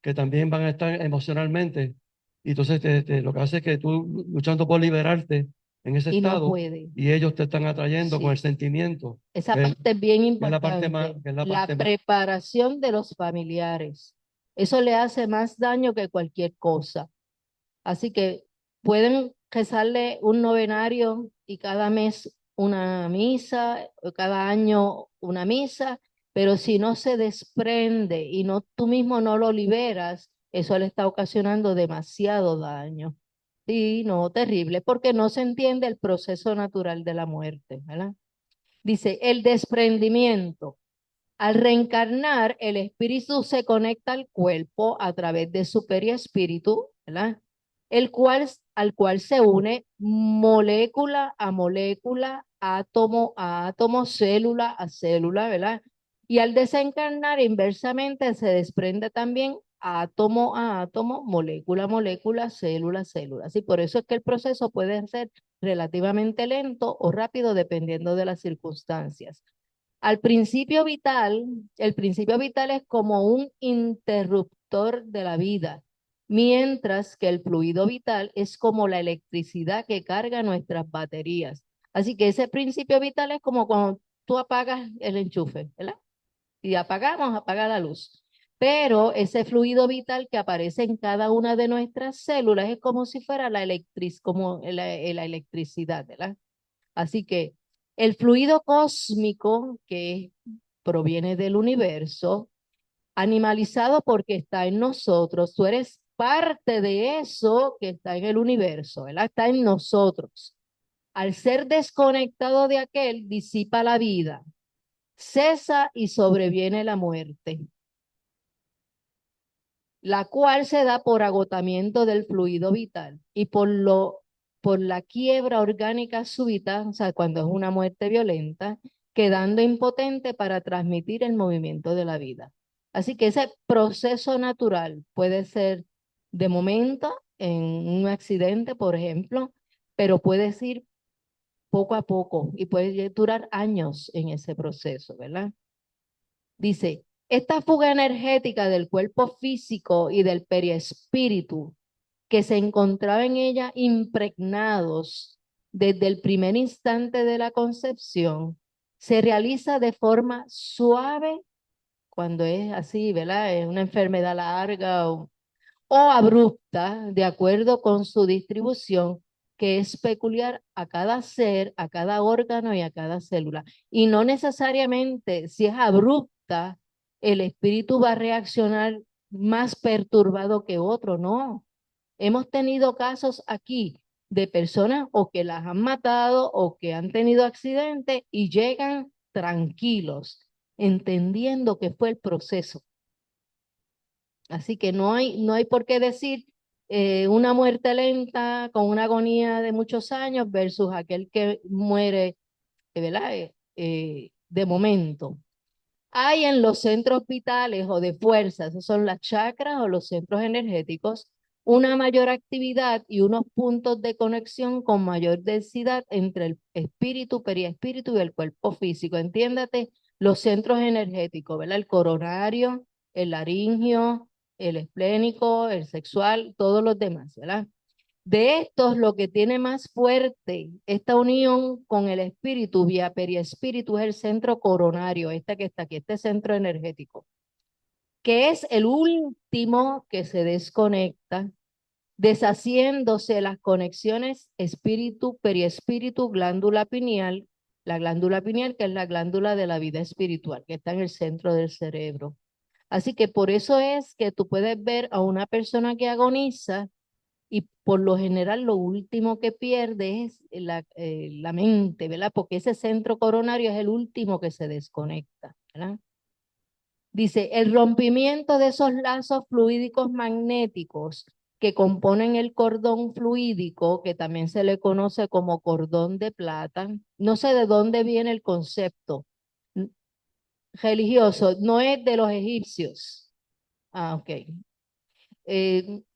que también van a estar emocionalmente. Y entonces lo que hace es que tú luchando por liberarte en ese Y no estado puede. y ellos te están atrayendo con el Sí, sentimiento, esa parte es bien que es la parte más, importante. que es la La parte más. preparación de los familiares. Eso le hace más daño que cualquier cosa. Así que pueden rezarle un novenario y cada mes una misa, o cada año una misa, pero si no se desprende y no tú mismo no lo liberas, eso le está ocasionando demasiado daño. Sí, no, terrible, porque no se entiende el proceso natural de la muerte, ¿verdad? Dice, el desprendimiento. Al reencarnar, el espíritu se conecta al cuerpo a través de su periespíritu, ¿verdad? Al cual se une molécula a molécula, átomo a átomo, célula a célula, ¿verdad? Y al desencarnar, inversamente, se desprende también átomo a átomo, molécula a molécula, célula a célula. Así, por eso es que el proceso puede ser relativamente lento o rápido dependiendo de las circunstancias. El principio vital es como un interruptor de la vida, mientras que el fluido vital es como la electricidad que carga nuestras baterías. Así que ese principio vital es como cuando tú apagas el enchufe, ¿verdad? Y apaga la luz. Pero ese fluido vital que aparece en cada una de nuestras células es como si fuera como la electricidad, ¿verdad? Así que el fluido cósmico que proviene del universo, animalizado porque está en nosotros, tú eres parte de eso que está en el universo, ¿verdad? Está en nosotros. Al ser desconectado de aquel, disipa la vida, cesa y sobreviene la muerte, la cual se da por agotamiento del fluido vital y por la quiebra orgánica súbita, o sea, cuando es una muerte violenta, quedando impotente para transmitir el movimiento de la vida. Así que ese proceso natural puede ser de momento en un accidente, por ejemplo, pero puede ir poco a poco y puede durar años en ese proceso, ¿verdad? Dice, esta fuga energética del cuerpo físico y del periespíritu que se encontraba en ella impregnados desde el primer instante de la concepción, se realiza de forma suave cuando es así, ¿verdad? Es una enfermedad larga o abrupta, de acuerdo con su distribución, que es peculiar a cada ser, a cada órgano y a cada célula. Y no necesariamente, si es abrupta, el espíritu va a reaccionar más perturbado que otro, no. Hemos tenido casos aquí de personas o que las han matado o que han tenido accidentes y llegan tranquilos, entendiendo que fue el proceso. Así que no hay por qué decir una muerte lenta con una agonía de muchos años versus aquel que muere, ¿verdad? De momento. Hay en los centros vitales o de fuerza, esos son las chakras o los centros energéticos, una mayor actividad y unos puntos de conexión con mayor densidad entre el espíritu, periespíritu y el cuerpo físico. Entiéndate, los centros energéticos, ¿verdad? El coronario, el laringio, el esplénico, el sexual, todos los demás, ¿verdad? De estos, lo que tiene más fuerte esta unión con el espíritu vía periespíritu es el centro coronario, este que está aquí, este centro energético, que es el último que se desconecta, deshaciéndose las conexiones espíritu, periespíritu, glándula pineal, la glándula pineal que es la glándula de la vida espiritual, que está en el centro del cerebro. Así que por eso es que tú puedes ver a una persona que agoniza y por lo general lo último que pierde es la mente, ¿verdad? Porque ese centro coronario es el último que se desconecta, ¿verdad? Dice, el rompimiento de esos lazos fluídicos magnéticos que componen el cordón fluídico, que también se le conoce como cordón de plata. No sé de dónde viene el concepto religioso, no es de los egipcios. Ah, ok.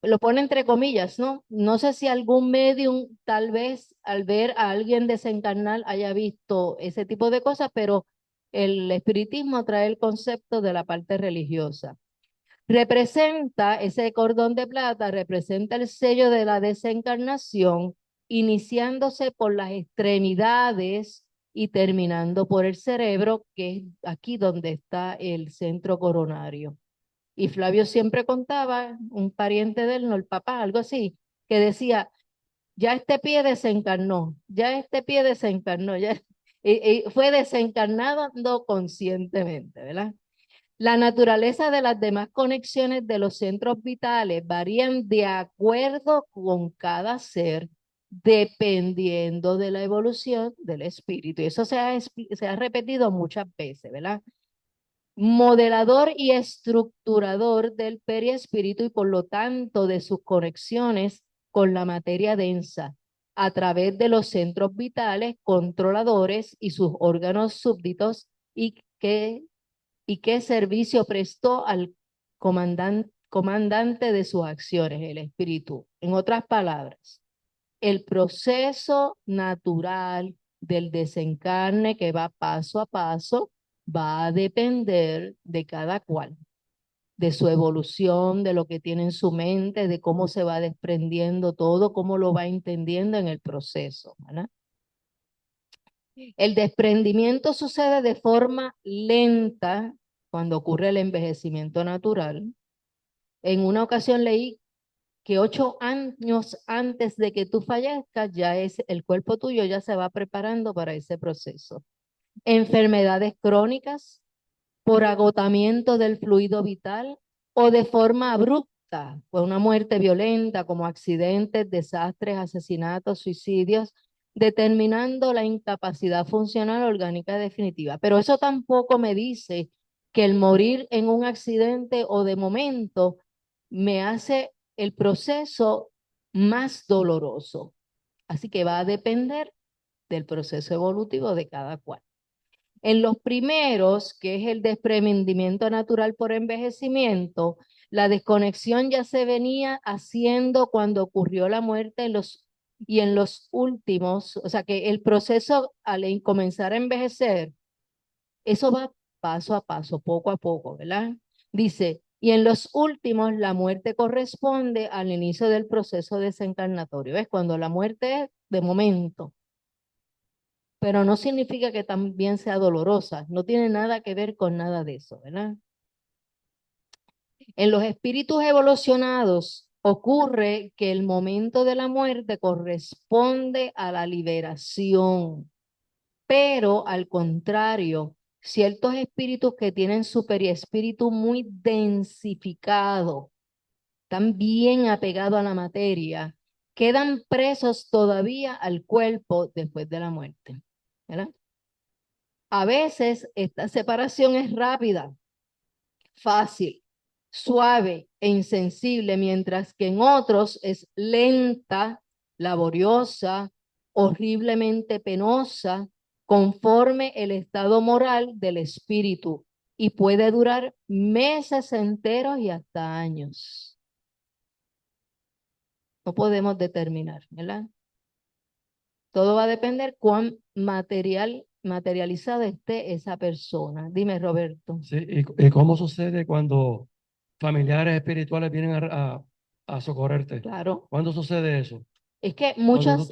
Lo pone entre comillas, ¿no? No sé si algún medium, tal vez al ver a alguien desencarnar, haya visto ese tipo de cosas, pero el espiritismo trae el concepto de la parte religiosa. Representa, ese cordón de plata, representa el sello de la desencarnación, iniciándose por las extremidades y terminando por el cerebro, que es aquí donde está el centro coronario. Y Flavio siempre contaba, un pariente de él, no el papá, algo así, que decía, ya este pie desencarnó, ya este pie desencarnó, ya, y fue desencarnado conscientemente, ¿verdad? La naturaleza de las demás conexiones de los centros vitales varían de acuerdo con cada ser, dependiendo de la evolución del espíritu. Y eso se ha repetido muchas veces, ¿verdad? modelador y estructurador del periespíritu y por lo tanto de sus conexiones con la materia densa a través de los centros vitales controladores y sus órganos súbditos y qué servicio prestó al comandante de sus acciones, el espíritu. En otras palabras, el proceso natural del desencarne que va paso a paso va a depender de cada cual, de su evolución, de lo que tiene en su mente, de cómo se va desprendiendo todo, cómo lo va entendiendo en el proceso, ¿verdad? El desprendimiento sucede de forma lenta cuando ocurre el envejecimiento natural. En una ocasión leí que 8 años antes de que tú fallezcas, el cuerpo tuyo ya se va preparando para ese proceso. Enfermedades crónicas, por agotamiento del fluido vital o de forma abrupta, por una muerte violenta como accidentes, desastres, asesinatos, suicidios, determinando la incapacidad funcional orgánica definitiva. Pero eso tampoco me dice que el morir en un accidente o de momento me hace el proceso más doloroso. Así que va a depender del proceso evolutivo de cada cual. En los primeros, que es el desprendimiento natural por envejecimiento, la desconexión ya se venía haciendo cuando ocurrió la muerte y en los últimos, o sea que el proceso al comenzar a envejecer, eso va paso a paso, poco a poco, ¿verdad? Dice, y en los últimos la muerte corresponde al inicio del proceso desencarnatorio. ¿Ves? Cuando la muerte es de momento, pero no significa que también sea dolorosa, no tiene nada que ver con nada de eso, ¿verdad? En los espíritus evolucionados ocurre que el momento de la muerte corresponde a la liberación, pero al contrario, ciertos espíritus que tienen su periespíritu muy densificado, están bien apegados a la materia, quedan presos todavía al cuerpo después de la muerte, ¿verdad? A veces esta separación es rápida, fácil, suave e insensible, mientras que en otros es lenta, laboriosa, horriblemente penosa, conforme el estado moral del espíritu y puede durar meses enteros y hasta años. No podemos determinar, ¿verdad? Todo va a depender cuán materializada esté esa persona. Dime, Roberto. Sí, ¿y cómo sucede cuando familiares espirituales vienen a socorrerte? Claro. ¿Cuándo sucede eso? Es que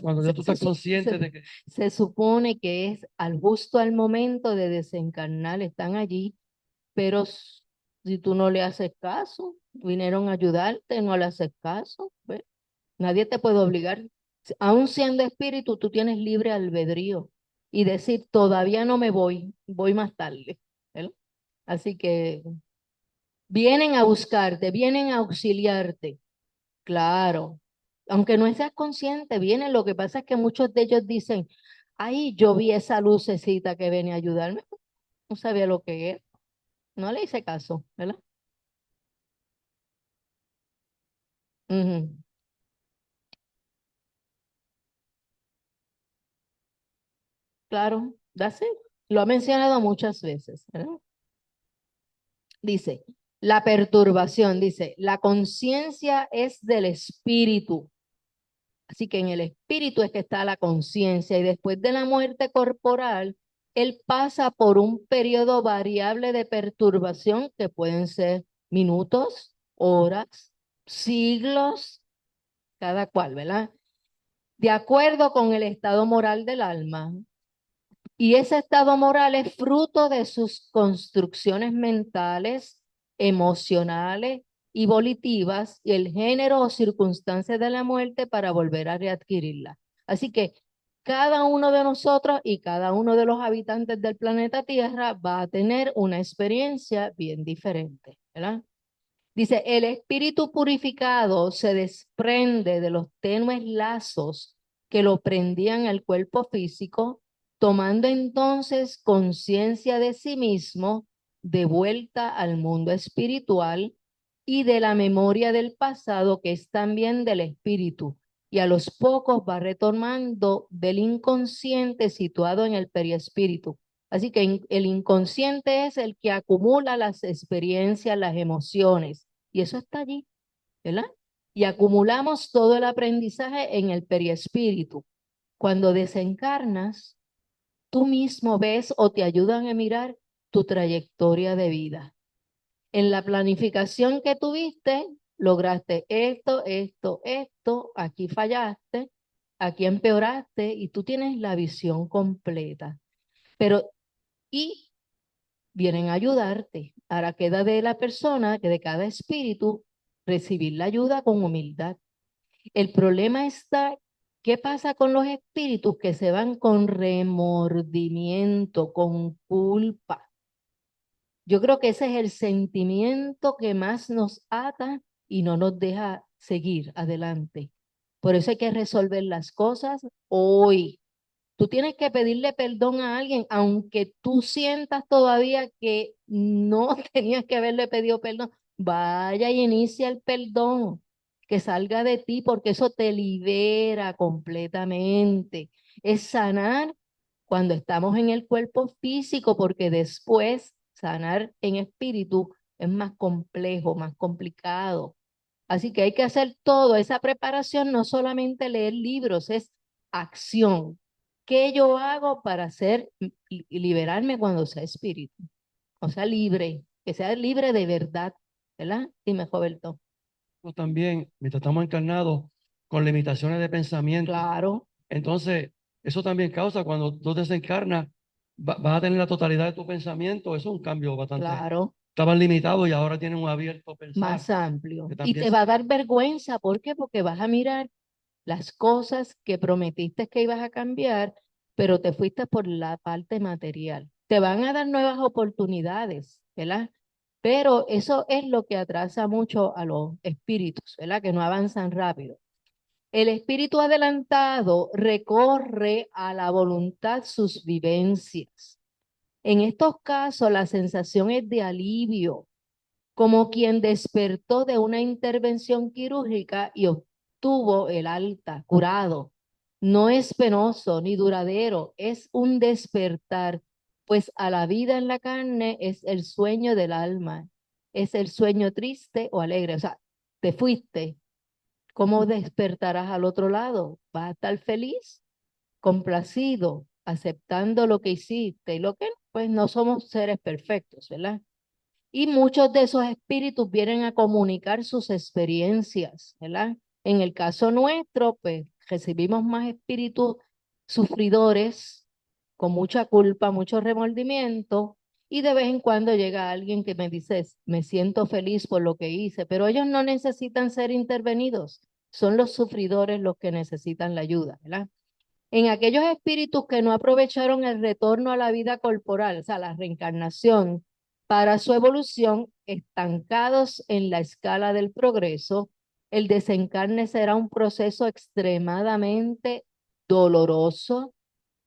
Cuando ya tú estás consciente de que... se supone que es justo al momento de desencarnar, están allí, pero si tú no le haces caso, vinieron a ayudarte, no le haces caso, ¿ves? Nadie te puede obligar. Aún siendo espíritu, tú tienes libre albedrío y decir, todavía no me voy, voy más tarde, ¿verdad? Así que vienen a buscarte, vienen a auxiliarte. Claro, aunque no seas consciente, vienen. Lo que pasa es que muchos de ellos dicen, ay, yo vi esa lucecita que venía a ayudarme. No sabía lo que era. No le hice caso, ¿verdad? Ujú. Claro, that's it. Lo ha mencionado muchas veces, ¿verdad? Dice, la perturbación, dice, la conciencia es del espíritu. Así que en el espíritu es que está la conciencia y después de la muerte corporal, él pasa por un periodo variable de perturbación que pueden ser minutos, horas, siglos, cada cual, ¿verdad? De acuerdo con el estado moral del alma. Y ese estado moral es fruto de sus construcciones mentales, emocionales y volitivas y el género o circunstancias de la muerte para volver a readquirirla. Así que cada uno de nosotros y cada uno de los habitantes del planeta Tierra va a tener una experiencia bien diferente, ¿verdad? Dice, el espíritu purificado se desprende de los tenues lazos que lo prendían al cuerpo físico, tomando entonces conciencia de sí mismo, de vuelta al mundo espiritual y de la memoria del pasado, que es también del espíritu, y a los pocos va retomando del inconsciente situado en el periespíritu. Así que el inconsciente es el que acumula las experiencias, las emociones, y eso está allí, ¿verdad? Y acumulamos todo el aprendizaje en el periespíritu. Cuando desencarnas, tú mismo ves o te ayudan a mirar tu trayectoria de vida. En la planificación que tuviste, lograste esto, aquí fallaste, aquí empeoraste y tú tienes la visión completa. Pero, y vienen a ayudarte. Ahora queda de la persona, que de cada espíritu, recibir la ayuda con humildad. El problema está, ¿qué pasa con los espíritus que se van con remordimiento, con culpa? Yo creo que ese es el sentimiento que más nos ata y no nos deja seguir adelante. Por eso hay que resolver las cosas hoy. Tú tienes que pedirle perdón a alguien, aunque tú sientas todavía que no tenías que haberle pedido perdón. Vaya y inicia el perdón, que salga de ti, porque eso te libera completamente. Es sanar cuando estamos en el cuerpo físico, porque después sanar en espíritu es más complejo, más complicado. Así que hay que hacer todo, esa preparación, no solamente leer libros, es acción. ¿Qué yo hago para liberarme cuando sea espíritu? O sea, libre, que sea libre de verdad, ¿verdad? Dime, Roberto. También, mientras estamos encarnados, con limitaciones de pensamiento. Claro, Entonces, eso también causa cuando tú desencarnas, vas a tener la totalidad de tu pensamiento. Eso es un cambio bastante. claro, Estaban limitados y ahora tienen un abierto pensar. más amplio. Que Y también te va a dar vergüenza, ¿por qué? Porque vas a mirar las cosas que prometiste que ibas a cambiar, pero te fuiste por la parte material. Te van a dar nuevas oportunidades, ¿verdad? Pero eso es lo que atrasa mucho a los espíritus, ¿verdad? Que no avanzan rápido. El espíritu adelantado recorre a la voluntad sus vivencias. En estos casos, la sensación es de alivio, como quien despertó de una intervención quirúrgica y obtuvo el alta, curado. No es penoso ni duradero, es un despertar, pues a la vida en la carne es el sueño del alma, es el sueño triste o alegre. O sea, te fuiste, ¿cómo despertarás al otro lado? ¿Vas a estar feliz, complacido, aceptando lo que hiciste y lo que no? Pues no somos seres perfectos, ¿verdad? Y muchos de esos espíritus vienen a comunicar sus experiencias, ¿verdad? En el caso nuestro, pues recibimos más espíritus sufridores, con mucha culpa, mucho remordimiento, y de vez en cuando llega alguien que me dice, me siento feliz por lo que hice, pero ellos no necesitan ser intervenidos, son los sufridores los que necesitan la ayuda, ¿verdad? En aquellos espíritus que no aprovecharon el retorno a la vida corporal, o sea, la reencarnación, para su evolución, estancados en la escala del progreso, el desencarne será un proceso extremadamente doloroso,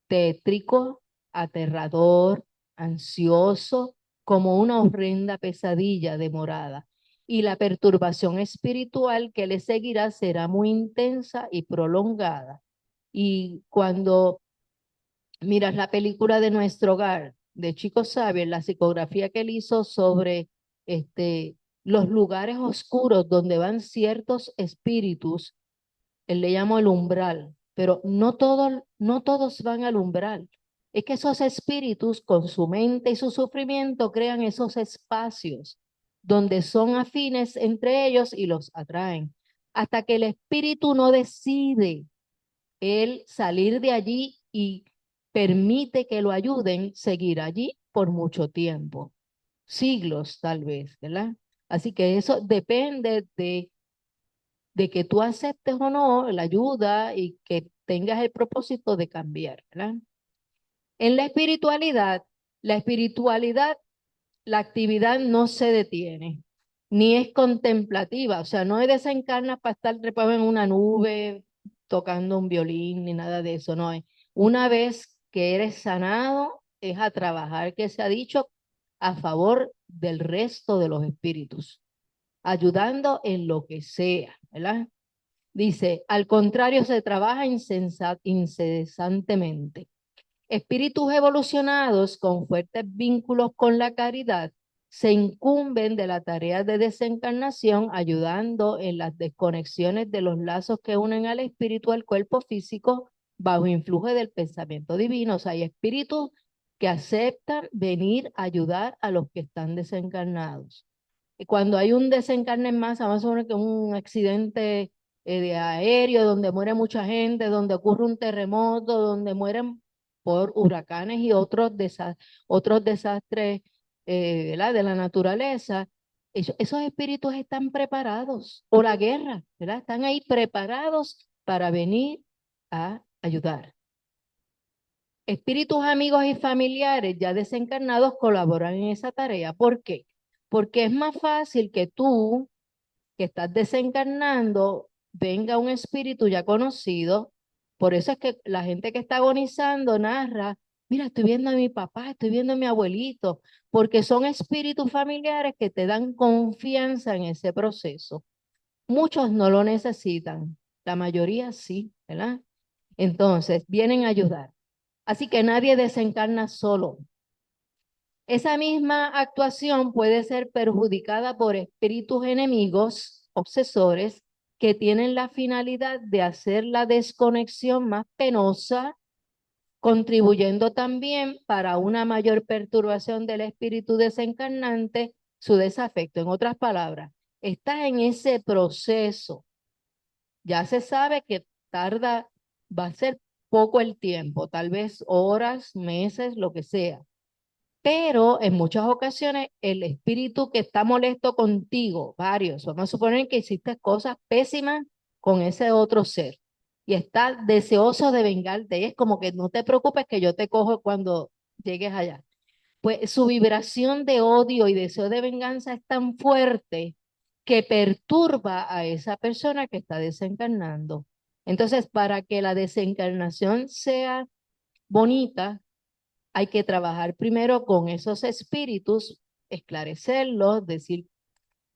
tétrico, aterrador, ansioso, como una horrenda pesadilla demorada. Y la perturbación espiritual que le seguirá será muy intensa y prolongada. Y cuando miras la película de Nuestro Hogar, de Chico Xavier, la psicografía que él hizo sobre los lugares oscuros donde van ciertos espíritus, él le llamó el umbral, pero no todos van al umbral. Es que esos espíritus con su mente y su sufrimiento crean esos espacios donde son afines entre ellos y los atraen. Hasta que el espíritu no decide él salir de allí y permite que lo ayuden, seguir allí por mucho tiempo, siglos tal vez, ¿verdad? Así que eso depende de que tú aceptes o no la ayuda y que tengas el propósito de cambiar, ¿verdad? En la espiritualidad, la actividad no se detiene, ni es contemplativa, o sea, no es desencarna para estar trepado en una nube tocando un violín ni nada de eso, no es. Una vez que eres sanado, es a trabajar, que se ha dicho, a favor del resto de los espíritus, ayudando en lo que sea, ¿verdad? Dice, al contrario, se trabaja incesantemente. Espíritus evolucionados con fuertes vínculos con la caridad se incumben de la tarea de desencarnación, ayudando en las desconexiones de los lazos que unen al espíritu al cuerpo físico bajo influjo del pensamiento divino. O sea, hay espíritus que aceptan venir a ayudar a los que están desencarnados. Y cuando hay un desencarne en masa, vamos a suponer que un accidente de aéreo, donde muere mucha gente, donde ocurre un terremoto, donde mueren por huracanes y otros desastres ¿verdad? De la naturaleza, esos espíritus están preparados, o la guerra, ¿verdad? Están ahí preparados para venir a ayudar. Espíritus amigos y familiares ya desencarnados colaboran en esa tarea. ¿Por qué? Porque es más fácil que tú, que estás desencarnando, venga un espíritu ya conocido. Por eso es que la gente que está agonizando narra, mira, estoy viendo a mi papá, estoy viendo a mi abuelito, porque son espíritus familiares que te dan confianza en ese proceso. Muchos no lo necesitan, la mayoría sí, ¿verdad? Entonces, vienen a ayudar. Así que nadie desencarna solo. Esa misma actuación puede ser perjudicada por espíritus enemigos, obsesores, que tienen la finalidad de hacer la desconexión más penosa, contribuyendo también para una mayor perturbación del espíritu desencarnante, su desafecto. En otras palabras, está en ese proceso. Ya se sabe que tarda, va a ser poco el tiempo, tal vez horas, meses, lo que sea. Pero en muchas ocasiones el espíritu que está molesto contigo, varios, vamos a suponer que hiciste cosas pésimas con ese otro ser y está deseoso de vengarte. Y es como que no te preocupes que yo te cojo cuando llegues allá. Pues su vibración de odio y deseo de venganza es tan fuerte que perturba a esa persona que está desencarnando. Entonces, para que la desencarnación sea bonita, hay que trabajar primero con esos espíritus, esclarecerlos, decir,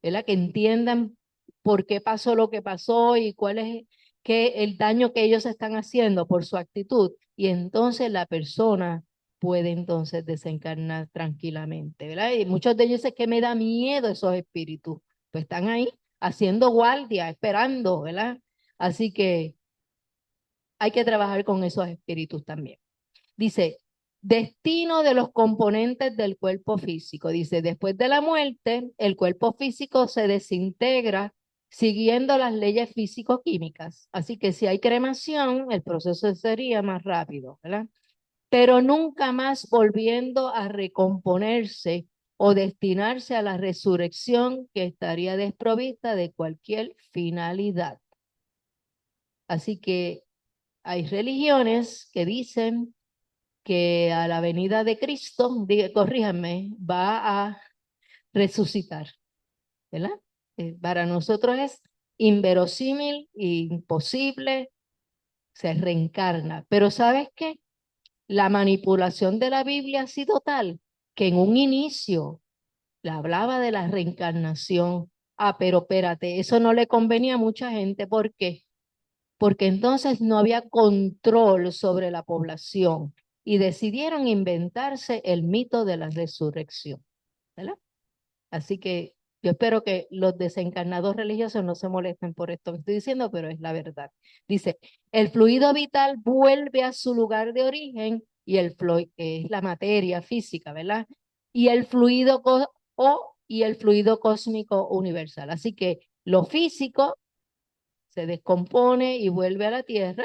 ¿verdad? Que entiendan por qué pasó lo que pasó y cuál es el daño que ellos están haciendo por su actitud. Y entonces la persona puede entonces desencarnar tranquilamente, ¿verdad? Y muchos de ellos dicen que me da miedo esos espíritus. Pues están ahí haciendo guardia, esperando, ¿verdad? Así que hay que trabajar con esos espíritus también. Dice, destino de los componentes del cuerpo físico. Dice, después de la muerte, el cuerpo físico se desintegra siguiendo las leyes físico-químicas. Así que si hay cremación, el proceso sería más rápido, ¿verdad? Pero nunca más volviendo a recomponerse o destinarse a la resurrección que estaría desprovista de cualquier finalidad. Así que hay religiones que dicen que a la venida de Cristo, corríjanme, va a resucitar, ¿verdad? Para nosotros es inverosímil, imposible, se reencarna. Pero ¿sabes qué? La manipulación de la Biblia ha sido tal que en un inicio le hablaba de la reencarnación. Ah, pero espérate, eso no le convenía a mucha gente. ¿Por qué? Porque entonces no había control sobre la población y decidieron inventarse el mito de la resurrección, ¿verdad? Así que yo espero que los desencarnados religiosos no se molesten por esto que estoy diciendo, pero es la verdad. Dice, el fluido vital vuelve a su lugar de origen y el fluido es la materia física, ¿verdad? Y el fluido y el fluido cósmico universal. Así que lo físico se descompone y vuelve a la tierra,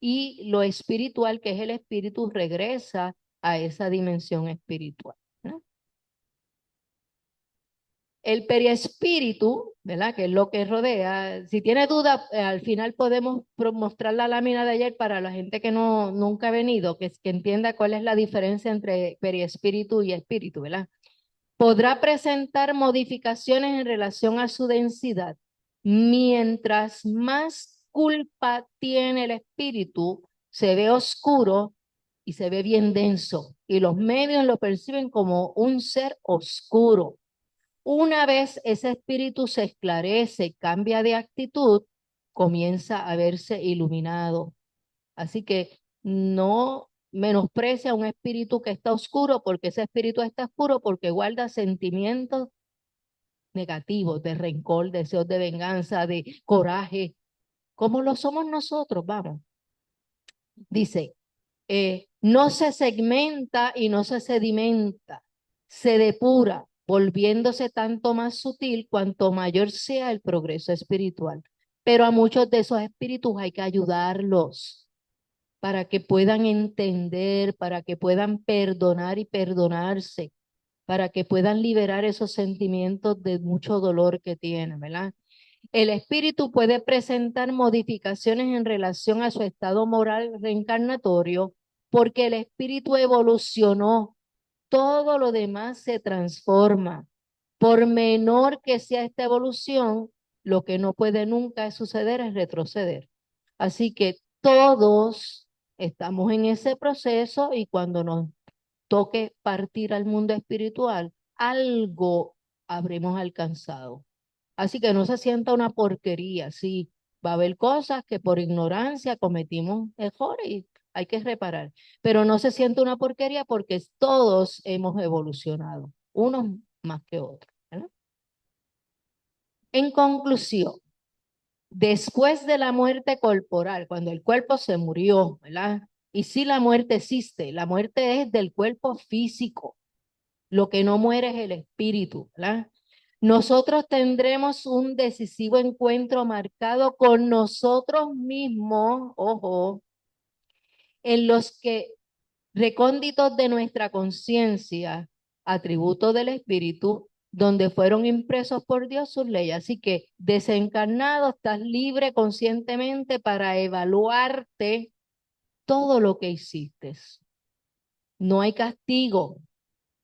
y lo espiritual, que es el espíritu, regresa a esa dimensión espiritual, ¿no? El periespíritu, ¿verdad? Que es lo que rodea. Si tiene duda, al final podemos mostrar la lámina de ayer para la gente que nunca ha venido, que entienda cuál es la diferencia entre periespíritu y espíritu, ¿verdad? Podrá presentar modificaciones en relación a su densidad. Mientras más culpa tiene el espíritu, se ve oscuro y se ve bien denso y los medios lo perciben como un ser oscuro. Una vez ese espíritu se esclarece, cambia de actitud, comienza a verse iluminado. Así que no menosprecia un espíritu que está oscuro, porque ese espíritu está oscuro porque guarda sentimientos negativos de rencor, deseos de venganza, de coraje, como lo somos nosotros, vamos. Dice, no se segmenta y no se sedimenta, se depura, volviéndose tanto más sutil cuanto mayor sea el progreso espiritual. Pero a muchos de esos espíritus hay que ayudarlos para que puedan entender, para que puedan perdonar y perdonarse, para que puedan liberar esos sentimientos de mucho dolor que tienen, ¿verdad? El espíritu puede presentar modificaciones en relación a su estado moral reencarnatorio porque el espíritu evolucionó. Todo lo demás se transforma. Por menor que sea esta evolución, lo que no puede nunca suceder es retroceder. Así que todos estamos en ese proceso y cuando nos toque partir al mundo espiritual, algo habremos alcanzado. Así que no se sienta una porquería, sí, va a haber cosas que por ignorancia cometimos errores y hay que reparar, pero no se sienta una porquería porque todos hemos evolucionado, unos más que otros, ¿verdad? En conclusión, después de la muerte corporal, cuando el cuerpo se murió, ¿verdad? Y sí, la muerte existe, la muerte es del cuerpo físico, lo que no muere es el espíritu, ¿verdad? Nosotros tendremos un decisivo encuentro marcado con nosotros mismos, ojo, en los que recónditos de nuestra conciencia, atributos del espíritu, donde fueron impresos por Dios sus leyes. Así que desencarnado estás libre conscientemente para evaluarte todo lo que hiciste. No hay castigo.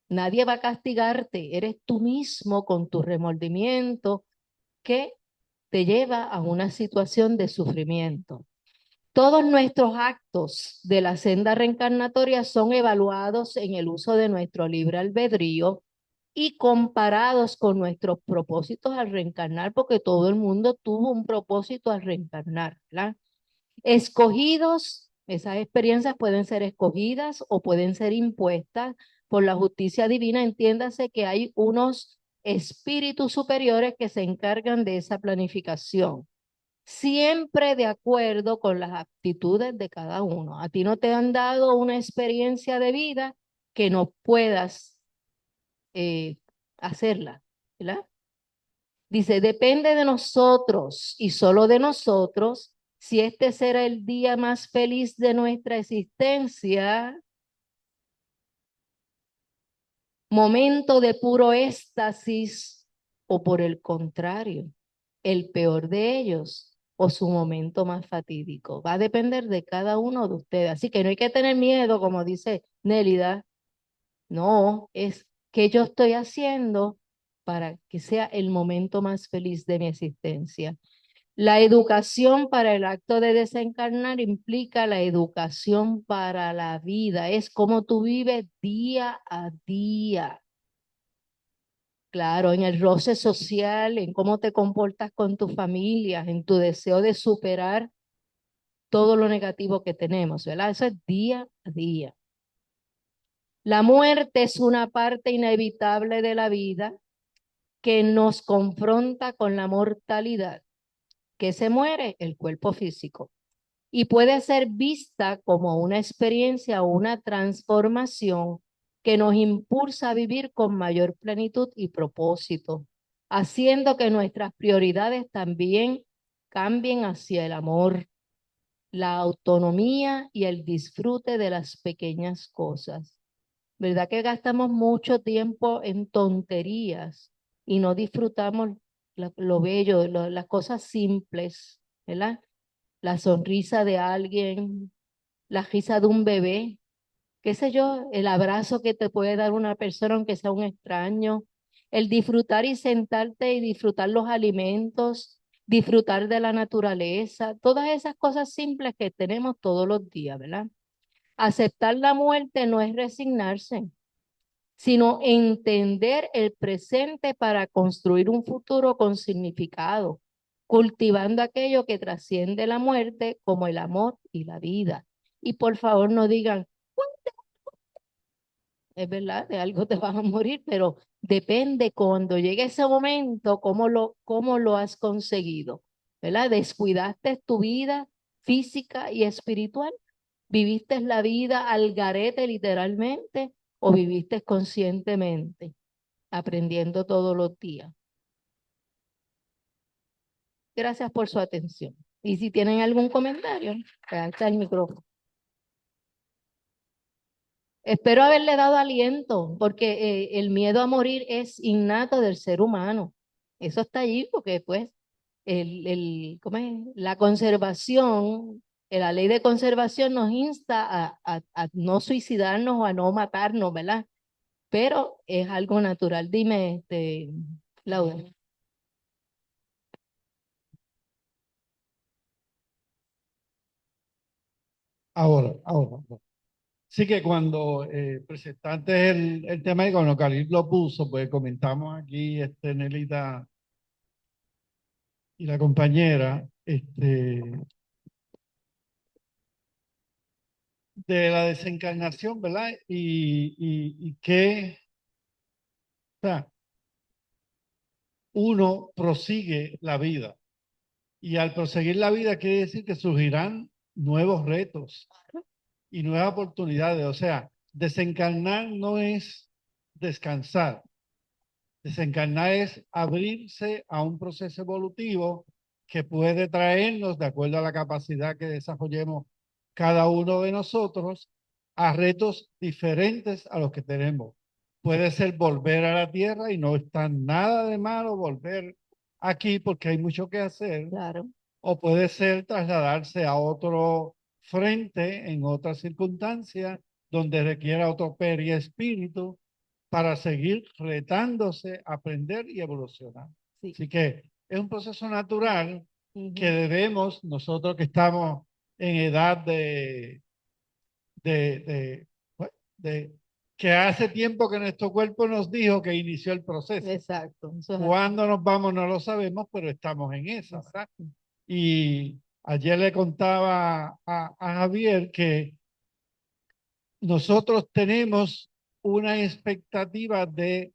Nadie va a castigarte, eres tú mismo con tu remordimiento que te lleva a una situación de sufrimiento. Todos nuestros actos de la senda reencarnatoria son evaluados en el uso de nuestro libre albedrío y comparados con nuestros propósitos al reencarnar, porque todo el mundo tuvo un propósito al reencarnar, ¿verdad? Escogidos, esas experiencias pueden ser escogidas o pueden ser impuestas por la justicia divina. Entiéndase que hay unos espíritus superiores que se encargan de esa planificación, siempre de acuerdo con las aptitudes de cada uno. A ti no te han dado una experiencia de vida que no puedas hacerla, ¿verdad? Dice, depende de nosotros y solo de nosotros si este será el día más feliz de nuestra existencia, momento de puro éxtasis, o por el contrario, el peor de ellos o su momento más fatídico. Va a depender de cada uno de ustedes. Así que no hay que tener miedo, como dice Nélida. No, es que yo estoy haciendo para que sea el momento más feliz de mi existencia. La educación para el acto de desencarnar implica la educación para la vida. Es como tú vives día a día. Claro, en el roce social, en cómo te comportas con tu familia, en tu deseo de superar todo lo negativo que tenemos, ¿verdad? Eso es día a día. La muerte es una parte inevitable de la vida que nos confronta con la mortalidad. ¿Qué se muere? El cuerpo físico. Y puede ser vista como una experiencia o una transformación que nos impulsa a vivir con mayor plenitud y propósito, haciendo que nuestras prioridades también cambien hacia el amor, la autonomía y el disfrute de las pequeñas cosas. ¿Verdad que gastamos mucho tiempo en tonterías y no disfrutamos lo bello, las cosas simples, ¿verdad? La sonrisa de alguien, la risa de un bebé, qué sé yo, el abrazo que te puede dar una persona aunque sea un extraño, el disfrutar y sentarte y disfrutar los alimentos, disfrutar de la naturaleza, todas esas cosas simples que tenemos todos los días, ¿verdad? Aceptar la muerte no es resignarse, sino entender el presente para construir un futuro con significado, cultivando aquello que trasciende la muerte como el amor y la vida. Y por favor no digan, es verdad, de algo te vas a morir, pero depende cuando llegue ese momento, cómo lo has conseguido, ¿verdad? ¿Descuidaste tu vida física y espiritual? ¿Viviste la vida al garete literalmente o viviste conscientemente, aprendiendo todos los días? Gracias por su atención. Y si tienen algún comentario, ahí está el micrófono. Espero haberle dado aliento, porque el miedo a morir es innato del ser humano. Eso está allí porque pues ¿cómo es? La conservación, la ley de conservación nos insta a no suicidarnos o a no matarnos, ¿verdad? Pero es algo natural. Dime, Laura. Ahora. Sí que cuando presentaste el tema y cuando Khalil lo puso, pues comentamos aquí, Nelita y la compañera, de la desencarnación, ¿verdad? Y que, o sea, uno prosigue la vida. Y al proseguir la vida quiere decir que surgirán nuevos retos y nuevas oportunidades. O sea, desencarnar no es descansar. Desencarnar es abrirse a un proceso evolutivo que puede traernos, de acuerdo a la capacidad que desarrollemos cada uno de nosotros, a retos diferentes a los que tenemos. Puede ser volver a la tierra y no está nada de malo volver aquí porque hay mucho que hacer, Claro, o puede ser trasladarse a otro frente en otra circunstancia donde requiera otro periespíritu para seguir retándose, aprender y evolucionar. sí. Así que es un proceso natural Ujú. que debemos, nosotros que estamos en edad de, pues, que hace tiempo que nuestro cuerpo nos dijo que inició el proceso. Exacto. Eso es así. Cuándo nos vamos no lo sabemos, pero estamos en esa, ¿verdad? Y ayer le contaba a Javier que nosotros tenemos una expectativa de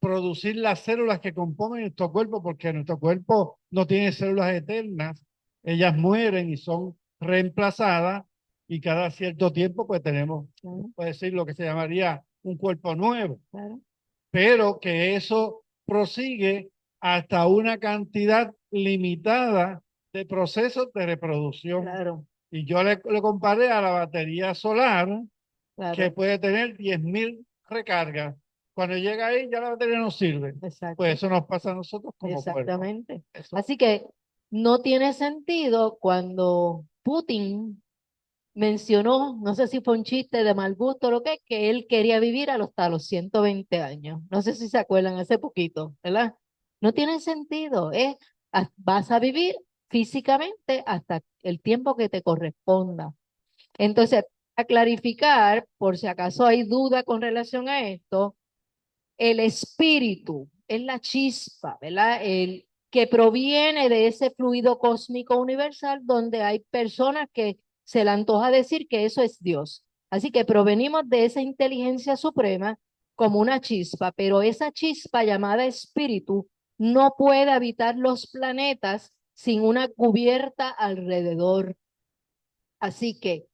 reproducir las células que componen nuestro cuerpo, porque nuestro cuerpo no tiene células eternas, ellas mueren y son reemplazadas y cada cierto tiempo pues tenemos, Claro, puede decir, lo que se llamaría un cuerpo nuevo, claro, pero que eso prosigue hasta una cantidad limitada de procesos de reproducción. claro, Y yo le comparé a la batería solar, que claro. puede tener 10.000 recargas. Cuando llega ahí ya la batería no sirve. Exacto. Pues eso nos pasa a nosotros como cuerpo. Exactamente. Eso. Así que no tiene sentido cuando Putin mencionó, no sé si fue un chiste de mal gusto o lo que él quería vivir hasta los 120 años. No sé si se acuerdan hace poquito, ¿verdad? No tiene sentido. Vas a vivir físicamente hasta el tiempo que te corresponda. Entonces, a clarificar, por si acaso hay duda con relación a esto, el espíritu es la chispa, ¿verdad? El que proviene de ese fluido cósmico universal donde hay personas que se le antoja decir que eso es Dios. Así que provenimos de esa inteligencia suprema como una chispa, pero esa chispa llamada espíritu no puede habitar los planetas sin una cubierta alrededor. Así que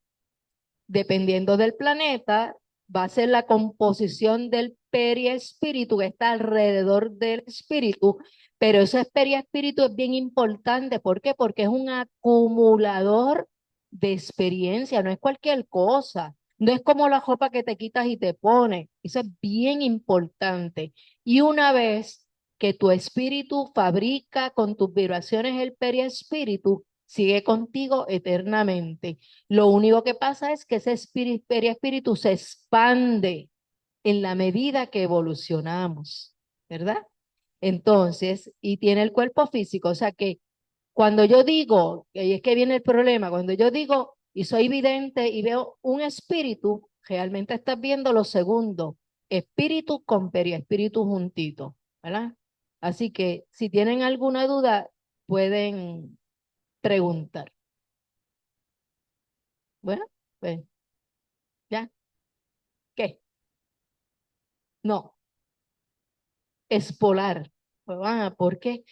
dependiendo del planeta, va a ser la composición del periespíritu que está alrededor del espíritu, pero ese periespíritu es bien importante. ¿Por qué? Porque es un acumulador de experiencia, no es cualquier cosa. No es como la ropa que te quitas y te pones. Eso es bien importante. Y una vez que tu espíritu fabrica con tus vibraciones el periespíritu, sigue contigo eternamente. Lo único que pasa es que ese espíritu se expande en la medida que evolucionamos, ¿verdad? Entonces, y tiene el cuerpo físico, o sea que cuando yo digo, y es que viene el problema, cuando yo digo y soy vidente y veo un espíritu, realmente estás viendo lo segundo, espíritu con periespíritu juntito, ¿verdad? Así que si tienen alguna duda, pueden preguntar. Bueno, pues, ¿ya? ¿Qué? No, es polar. Porque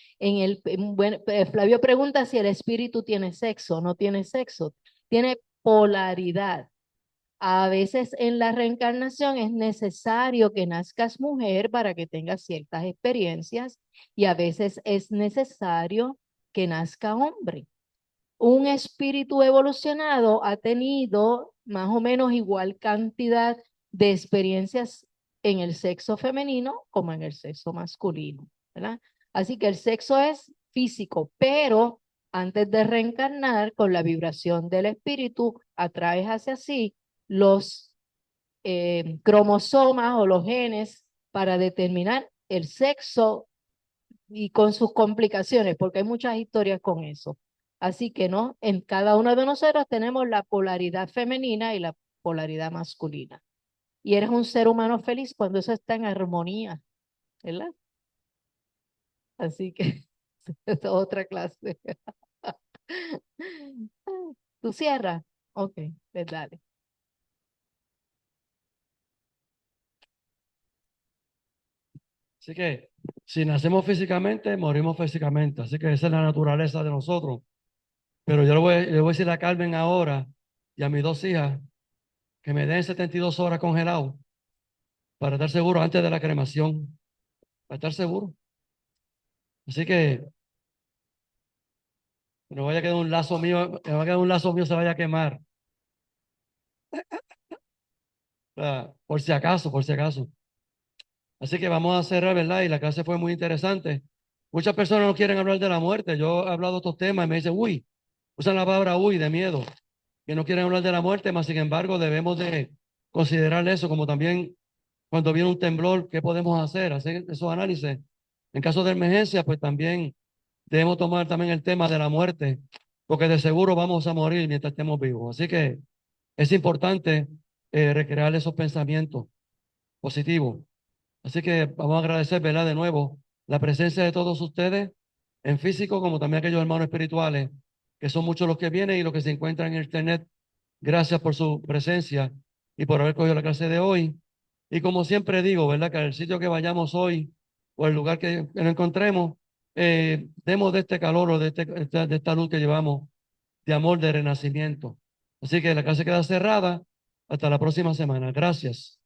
Flavio pregunta si el espíritu tiene sexo, no tiene sexo, tiene polaridad. A veces en la reencarnación es necesario que nazcas mujer para que tengas ciertas experiencias y a veces es necesario que nazca hombre. Un espíritu evolucionado ha tenido más o menos igual cantidad de experiencias en el sexo femenino como en el sexo masculino, ¿verdad? Así que el sexo es físico, pero antes de reencarnar con la vibración del espíritu, atraes hacia sí los cromosomas o los genes para determinar el sexo y con sus complicaciones, porque hay muchas historias con eso. Así que no, en cada uno de nosotros tenemos la polaridad femenina y la polaridad masculina. Y eres un ser humano feliz cuando eso está en armonía, ¿verdad? Así que es otra clase. ¿Tú cierras? Ok, pues dale. Así que si nacemos físicamente, morimos físicamente. Así que esa es la naturaleza de nosotros. Pero yo le voy a decir a Carmen ahora y a mis dos hijas que me den 72 horas congelado para estar seguro antes de la cremación, para estar seguro. Así que no vaya a quedar un lazo mío, me va a quedar un lazo mío, se vaya a quemar. Por si acaso, por si acaso. Así que vamos a cerrar, ¿verdad? Y la clase fue muy interesante. Muchas personas no quieren hablar de la muerte. Yo he hablado de estos temas y me dicen, uy, usan la palabra uy de miedo, que no quieren hablar de la muerte, mas sin embargo debemos de considerar eso como también cuando viene un temblor, ¿qué podemos hacer? Hacer esos análisis. En caso de emergencia, pues también debemos tomar también el tema de la muerte, porque de seguro vamos a morir mientras estemos vivos. Así que es importante recrear esos pensamientos positivos. Así que vamos a agradecer, ¿verdad? De nuevo, la presencia de todos ustedes en físico, como también aquellos hermanos espirituales, que son muchos los que vienen y los que se encuentran en internet. Gracias por su presencia y por haber cogido la clase de hoy. Y como siempre digo, ¿verdad? Que al sitio que vayamos hoy o el lugar que nos encontremos, demos de este calor o de esta luz que llevamos de amor, de renacimiento. Así que la clase queda cerrada. Hasta la próxima semana. Gracias.